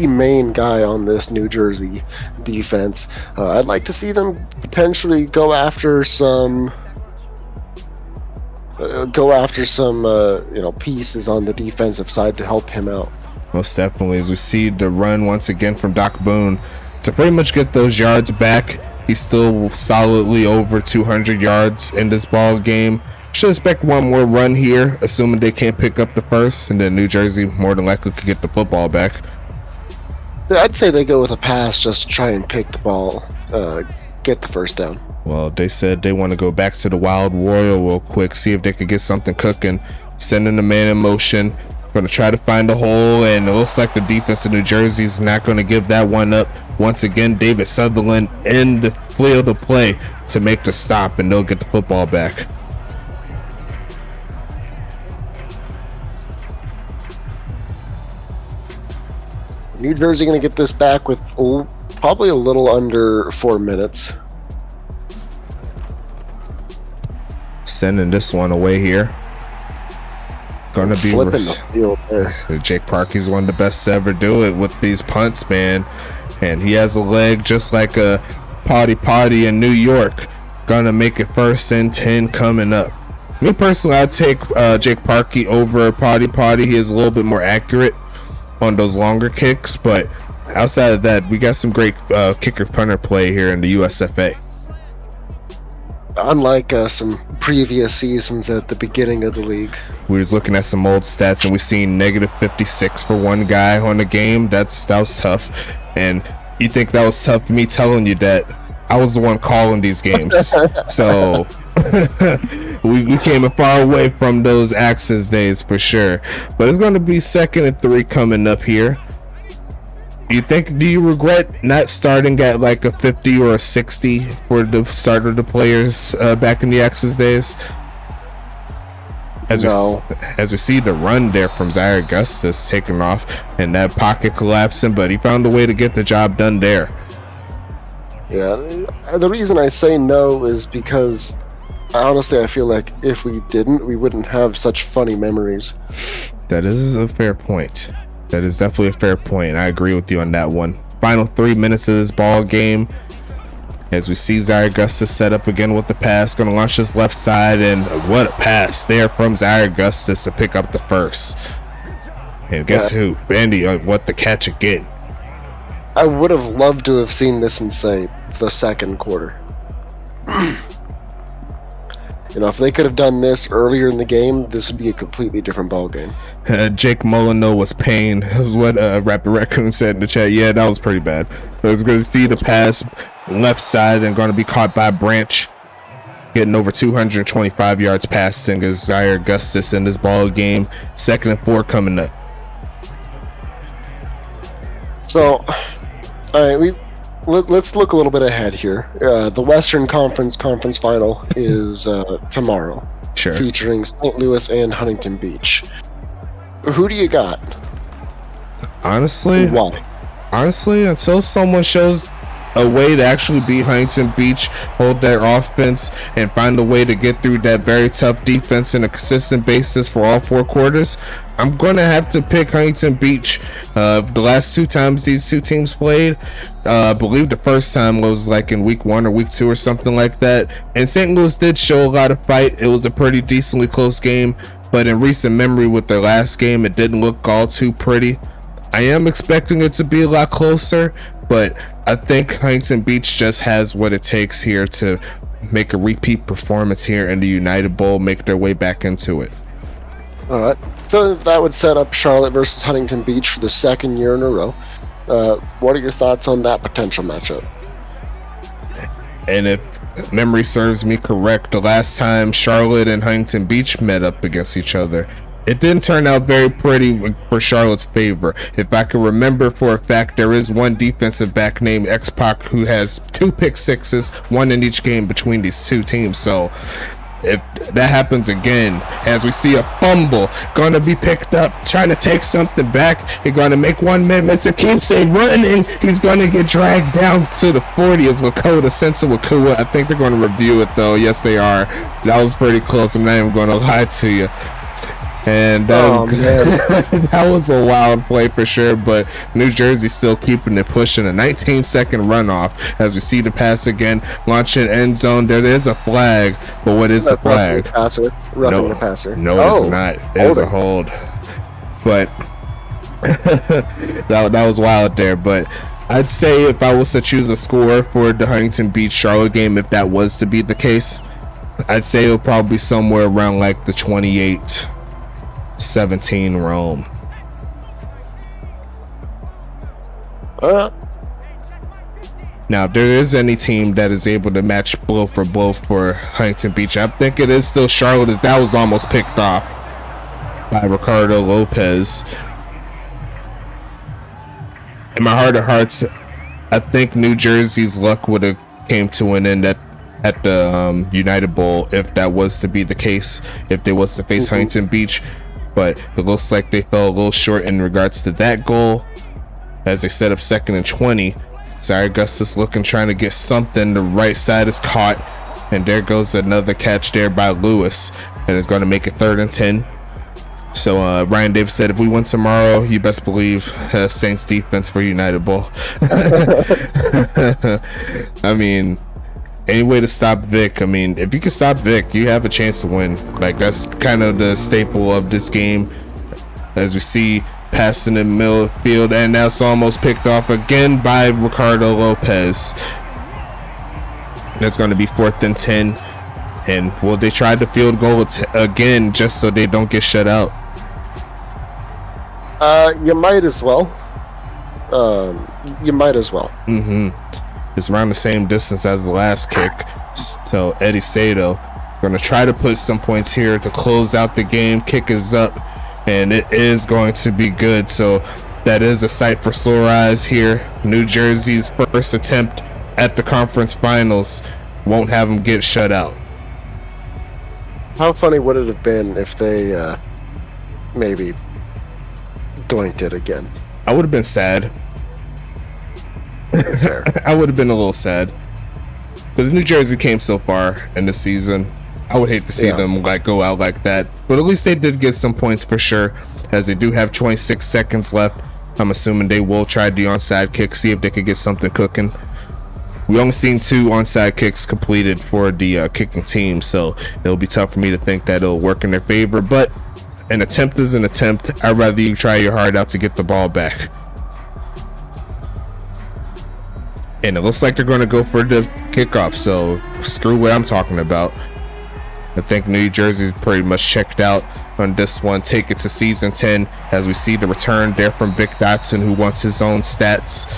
main guy on this New Jersey defense. I'd like to see them potentially go after some pieces on the defensive side to help him out. Most definitely, as we see the run once again from Doc Boone to pretty much get those yards back. He's still solidly over 200 yards in this ball game, should expect one more run here, assuming they can't pick up the first, and then New Jersey more than likely could get the football back. I'd say they go with a pass just to try and pick the ball, get the first down. Well, they said they want to go back to the Wild Royal real quick, see if they could get something cooking, sending the man in motion, going to try to find a hole, and it looks like the defense of New Jersey is not going to give that one up. Once again, David Sutherland in the field of play to make the stop, and they'll get the football back. New Jersey going to get this back with probably a little under 4 minutes. Sending this one away here. Gonna be flipping the field there. Jake Parkey's one of the best to ever do it with these punts, man. And he has a leg just like a potty in New York. Gonna make it 1st and 10 coming up. Me personally, I'd take Jake Parkey over potty. He is a little bit more accurate on those longer kicks, but outside of that, we got some great kicker punter play here in the USFA. Unlike some previous seasons at the beginning of the league. We was looking at some old stats and we seen -56 for one guy on the game. That was tough. And you think that was tough, me telling you that I was the one calling these games. So we came a far away from those Axis days for sure. But it's going to be 2nd and 3 coming up here. Do you regret not starting at like a 50 or a 60 for the start of the players back in the Axis days? As we see the run there from Zaire Augustus taking off and that pocket collapsing, but he found a way to get the job done there. Yeah, the reason I say no is because honestly I feel like if we didn't, we wouldn't have such funny memories. That is a fair point. That is definitely a fair point. I agree with you on that one. Final 3 minutes of this ball game. As we see Zaire Augustus set up again with the pass, going to launch his left side, and what a pass there from Zaire Augustus to pick up the first. And guess who? Andy, what the catch again. I would have loved to have seen this in, say, the 2nd quarter. You know, if they could have done this earlier in the game, this would be a completely different ball game. Jake Molyneux was pained. What Rapid Raccoon said in the chat. Yeah, that was pretty bad. But it's going to see the pass left side and going to be caught by Branch. Getting over 225 yards passing as Zaire Augustus in this ball game. 2nd and 4 coming up. So, all right, let's look a little bit ahead here. The Western Conference Final is tomorrow, featuring St. Louis and Huntington Beach. Who do you got? Honestly, until someone shows a way to actually beat Huntington Beach, hold their offense, and find a way to get through that very tough defense on a consistent basis for all 4 quarters, I'm going to have to pick Huntington Beach. The last 2 times these 2 teams played, I believe the first time was like in week 1 or week 2 or something like that. And St. Louis did show a lot of fight. It was a pretty decently close game, but in recent memory with their last game, it didn't look all too pretty. I am expecting it to be a lot closer, but I think Huntington Beach just has what it takes here to make a repeat performance here in the United Bowl, make their way back into it. All right. So that would set up Charlotte versus Huntington Beach for the 2nd year in a row. What are your thoughts on that potential matchup? And if memory serves me correct, the last time Charlotte and Huntington Beach met up against each other, it didn't turn out very pretty for Charlotte's favor. If I can remember for a fact, there is one defensive back named X-Pac who has 2 pick sixes, 1 in each game between these 2 teams. So if that happens again, as we see a fumble gonna be picked up, trying to take something back, he's gonna make 1 man miss and keeps it running. He's gonna get dragged down to the 40 as Lakota Sensa-Wakua. I think they're gonna review it though. Yes, they are. That was pretty close. I'm not even gonna lie to you. And that was a wild play for sure, but New Jersey still keeping it pushing. A 19-second runoff as we see the pass again, launching end zone. There is a flag, but what is the flag? Roughing the passer. No, it's not. There's a hold. But that was wild there. But I'd say if I was to choose a score for the Huntington Beach Charlotte game, if that was to be the case, I'd say it'll probably be somewhere around like the 28-17 realm. Now, if there is any team that is able to match blow for Huntington Beach, I think it is still Charlotte. That was almost picked off by Ricardo Lopez. In my heart of hearts, I think New Jersey's luck would have came to an end at the United Bowl if that was to be the case, if they was to face Huntington Beach. But it looks like they fell a little short in regards to that goal as they set up 2nd and 20. Sorry, Augustus looking, trying to get something. The right side is caught, and there goes another catch there by Lewis, and it's going to make it 3rd and 10. So Ryan Davis said, if we win tomorrow, you best believe Saints defense for United Bowl. I mean, any way to stop Vic. I mean, if you can stop Vic, you have a chance to win. Like, that's kind of the staple of this game, as we see passing in the middle of the field, and that's almost picked off again by Ricardo Lopez. That's going to be 4th and 10. And will they try the field goal again just so they don't get shut out? You might as well. You might as well. It's around the same distance as the last kick. So Eddie Sato going to try to put some points here to close out the game. Kick is up, and it is going to be good. So that is a sight for sore eyes here. New Jersey's first attempt at the conference finals won't have them get shut out. How funny would it have been if they maybe doinked it again? I would have been sad. I would have been a little sad because New Jersey came so far in the season. I would hate to see them like go out like that, but at least they did get some points for sure, as they do have 26 seconds left. I'm assuming they will try the onside kick, see if they could get something cooking. We only seen 2 onside kicks completed for the kicking team, so it'll be tough for me to think that it'll work in their favor, but an attempt is an attempt. I'd rather you try your heart out to get the ball back. And it looks like they're going to go for the kickoff, so screw what I'm talking about. I think New Jersey's pretty much checked out on this one. Take it to season 10 as we see the return there from Vic Dotson, who wants his own stats.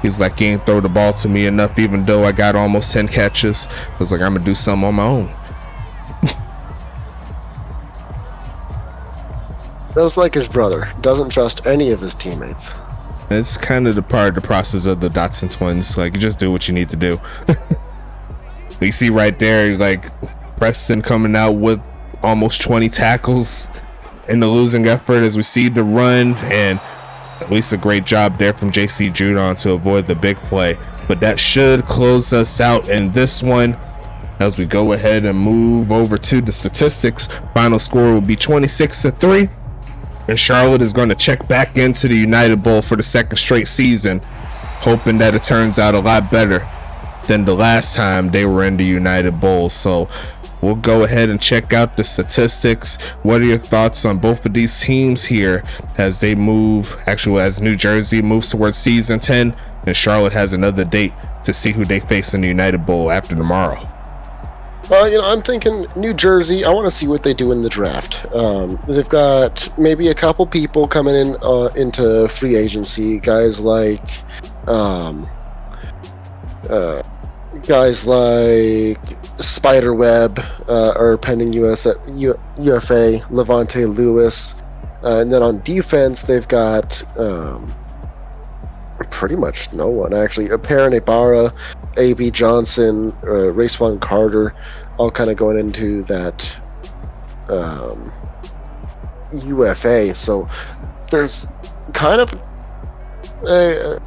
He's like, you ain't throw the ball to me enough, even though I got almost 10 catches. I was like, I'm going to do something on my own. Just like his brother. Doesn't trust any of his teammates. It's kind of the part of the process of the Dotson twins. Like, you just do what you need to do. You see right there, like, Preston coming out with almost 20 tackles in the losing effort as we see the run, and at least a great job there from JC Judon to avoid the big play. But that should close us out in this one as we go ahead and move over to the statistics. Final score will be 26-3. And Charlotte is going to check back into the United Bowl for the 2nd straight season, hoping that it turns out a lot better than the last time they were in the United Bowl. So we'll go ahead and check out the statistics. What are your thoughts on both of these teams here as they move, actually as New Jersey moves towards season 10 and Charlotte has another date to see who they face in the United Bowl after tomorrow? I'm thinking New Jersey. I want to see what they do in the draft. They've got maybe a couple people coming in into free agency. Guys like Spiderweb or pending UFA Levante Lewis, and then on defense they've got pretty much no one actually. Perrin Ibarra, A.B. Johnson, Racewan Carter, all kind of going into that UFA. So there's kind of a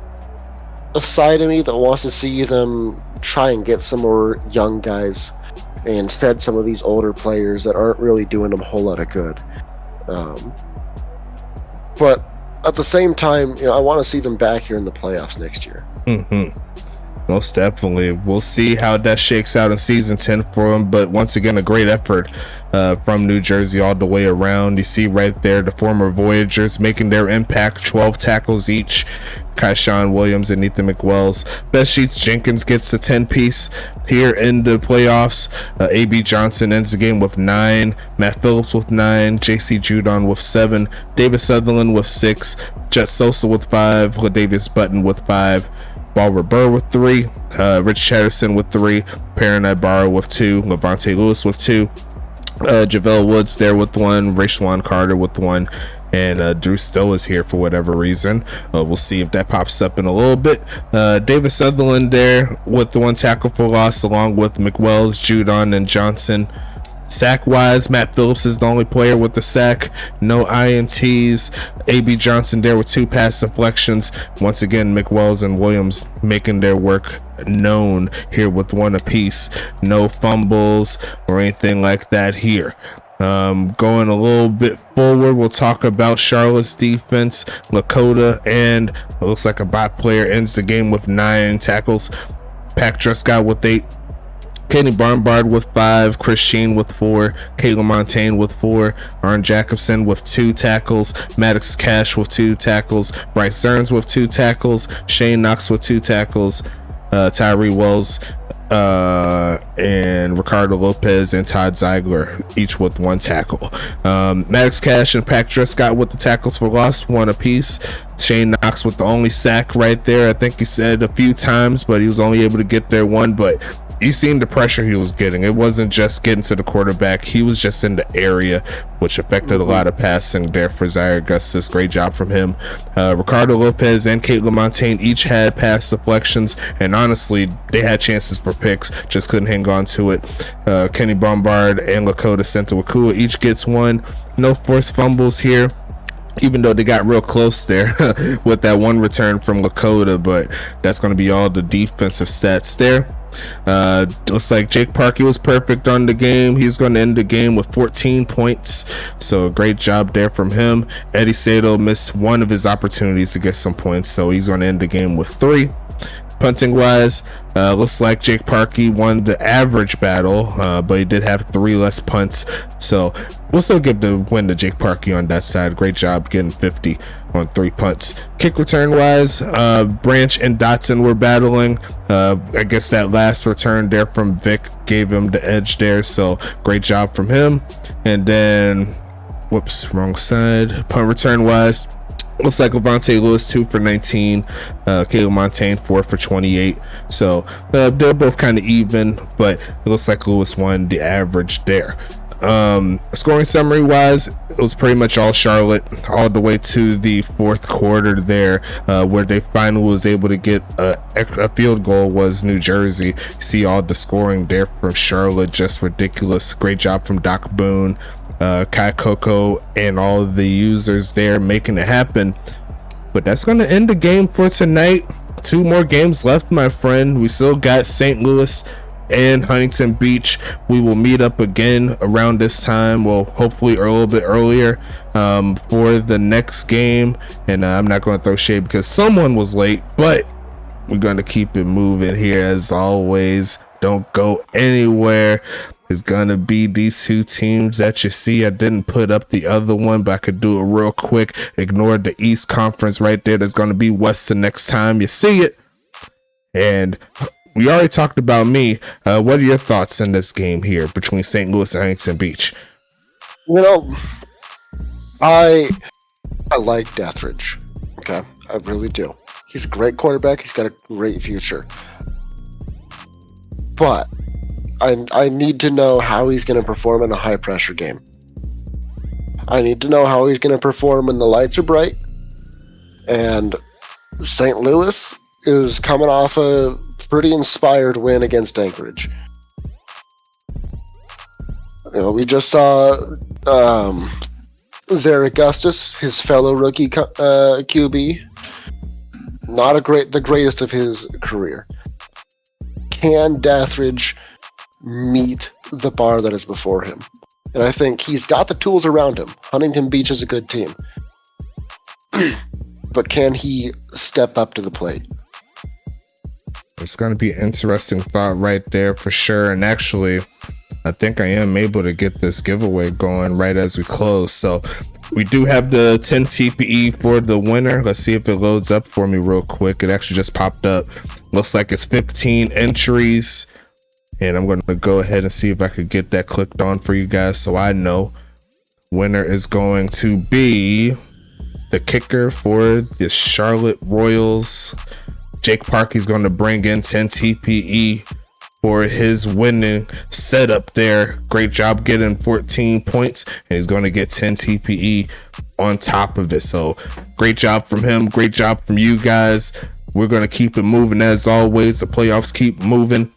side of me that wants to see them try and get some more young guys instead some of these older players that aren't really doing them a whole lot of good. But at the same time, I want to see them back here in the playoffs next year. Most definitely. We'll see how that shakes out in season 10 for them. But once again, a great effort from New Jersey all the way around. You see right there the former Voyagers making their impact, 12 tackles each. Kaishawn Williams and Ethan McWells. Best Sheets Jenkins gets a 10-piece here in the playoffs. AB Johnson ends the game with 9, Matt Phillips with 9, JC Judon with 7, David Sutherland with 6, Jet Sosa with 5, LaDavius Button with 5, Barbara Burr with 3, Rich Chatterson with 3, Perrin Ibarra with 2, Levante Lewis with 2, JaVale Woods there with 1, Rayshawn Carter with 1, and Drew Stowe is here for whatever reason. We'll see if that pops up in a little bit. David Sutherland there with the 1 tackle for loss, along with McWells, Judon, and Johnson. Sack wise, Matt Phillips is the only player with the sack, no INTs. AB Johnson there with 2 pass deflections. Once again, McWells and Williams making their work known here with 1 apiece. No fumbles or anything like that here. Going a little bit forward, we'll talk about Charlotte's defense. Lakota and it looks like a bot player ends the game with 9 tackles. Pack Drescott with 8. Kenny Barnbard with 5, Chris Sheen with 4, Caitlin Montaigne with 4, Arn Jacobson with 2 tackles, Maddox Cash with 2 tackles, Bryce Stearns with 2 tackles, Shane Knox with 2 tackles, Tyree Wells and Ricardo Lopez and Todd Ziegler each with 1 tackle. Maddox Cash and Pack Drescott with the tackles for loss, 1 apiece. Shane Knox with the only sack right there. I think he said a few times, but he was only able to get there 1. But you seen the pressure he was getting. It wasn't just getting to the quarterback. He was just in the area, which affected a lot of passing there for Zaire Augustus. Great job from him. Ricardo Lopez and Caitlin Montaigne each had pass deflections, and honestly, they had chances for picks, just couldn't hang on to it. Kenny Bombard and Lakota Sentawakua each gets 1. No forced fumbles here, even though they got real close there with that 1 return from Lakota, but that's going to be all the defensive stats there. Looks like Jake Parkey was perfect on the game. He's going to end the game with 14 points, so great job there from him. Eddie Sato missed 1 of his opportunities to get some points, so he's going to end the game with 3. Punting wise, looks like Jake Parkey won the average battle, but he did have 3 less punts, so we'll still give the win to Jake Parkey on that side. Great job getting 50 on 3 punts. Kick return wise, Branch and Dotson were battling. I guess that last return there from Vic gave him the edge there, so great job from him. And then, whoops, wrong side. Punt return wise, looks like Levante Lewis 2 for 19, Caleb Montaigne 4 for 28. So they're both kind of even, but it looks like Lewis won the average there. Scoring summary wise, it was pretty much all Charlotte all the way to the 4th quarter there, where they finally was able to get a field goal was New Jersey. You see all the scoring there from Charlotte, just ridiculous. Great job from Doc Boone, Kai Coco, and all the users there making it happen. But that's going to end the game for tonight. 2 more games left, my friend. We still got St. Louis and Huntington Beach. We will meet up again around this time, well, hopefully a little bit earlier, for the next game. And I'm not going to throw shade because someone was late, but we're going to keep it moving here as always. Don't go anywhere. It's gonna be these 2 teams that you see. I didn't put up the other one, but I could do it real quick. Ignore the East Conference right there. There's gonna be West the next time you see it. And we already talked about me. What are your thoughts in this game here between St. Louis and Huntington Beach? You know, I like Deathridge. Okay, I really do. He's a great quarterback. He's got a great future. But I need to know how he's going to perform in a high-pressure game. I need to know how he's going to perform when the lights are bright. And St. Louis is coming off a pretty inspired win against Anchorage. You know, we just saw Zaire Augustus, his fellow rookie QB, not the greatest of his career. Can Deathridge meet the bar that is before him? And I think he's got the tools around him. Huntington Beach is a good team. But can he step up to the plate? It's going to be an interesting thought right there for sure. And actually, I think I am able to get this giveaway going right as we close. So We do have the 10 TPE for the winner. Let's see if it loads up for me real quick. It actually just popped up. Looks like it's 15 entries. And I'm going to go ahead and see if I could get that clicked on for you guys so I know. Winner is going to be the kicker for the Charlotte Royals. Jake Parkey's going to bring in 10 TPE for his winning setup there. Great job getting 14 points, and he's going to get 10 TPE on top of it. So great job from him. Great job from you guys. We're going to keep it moving as always. The playoffs keep moving.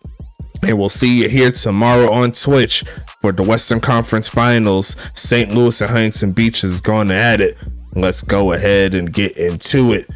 And we'll see you here tomorrow on Twitch for the Western Conference Finals. St. Louis and Huntington Beach is going at it. Let's go ahead and get into it.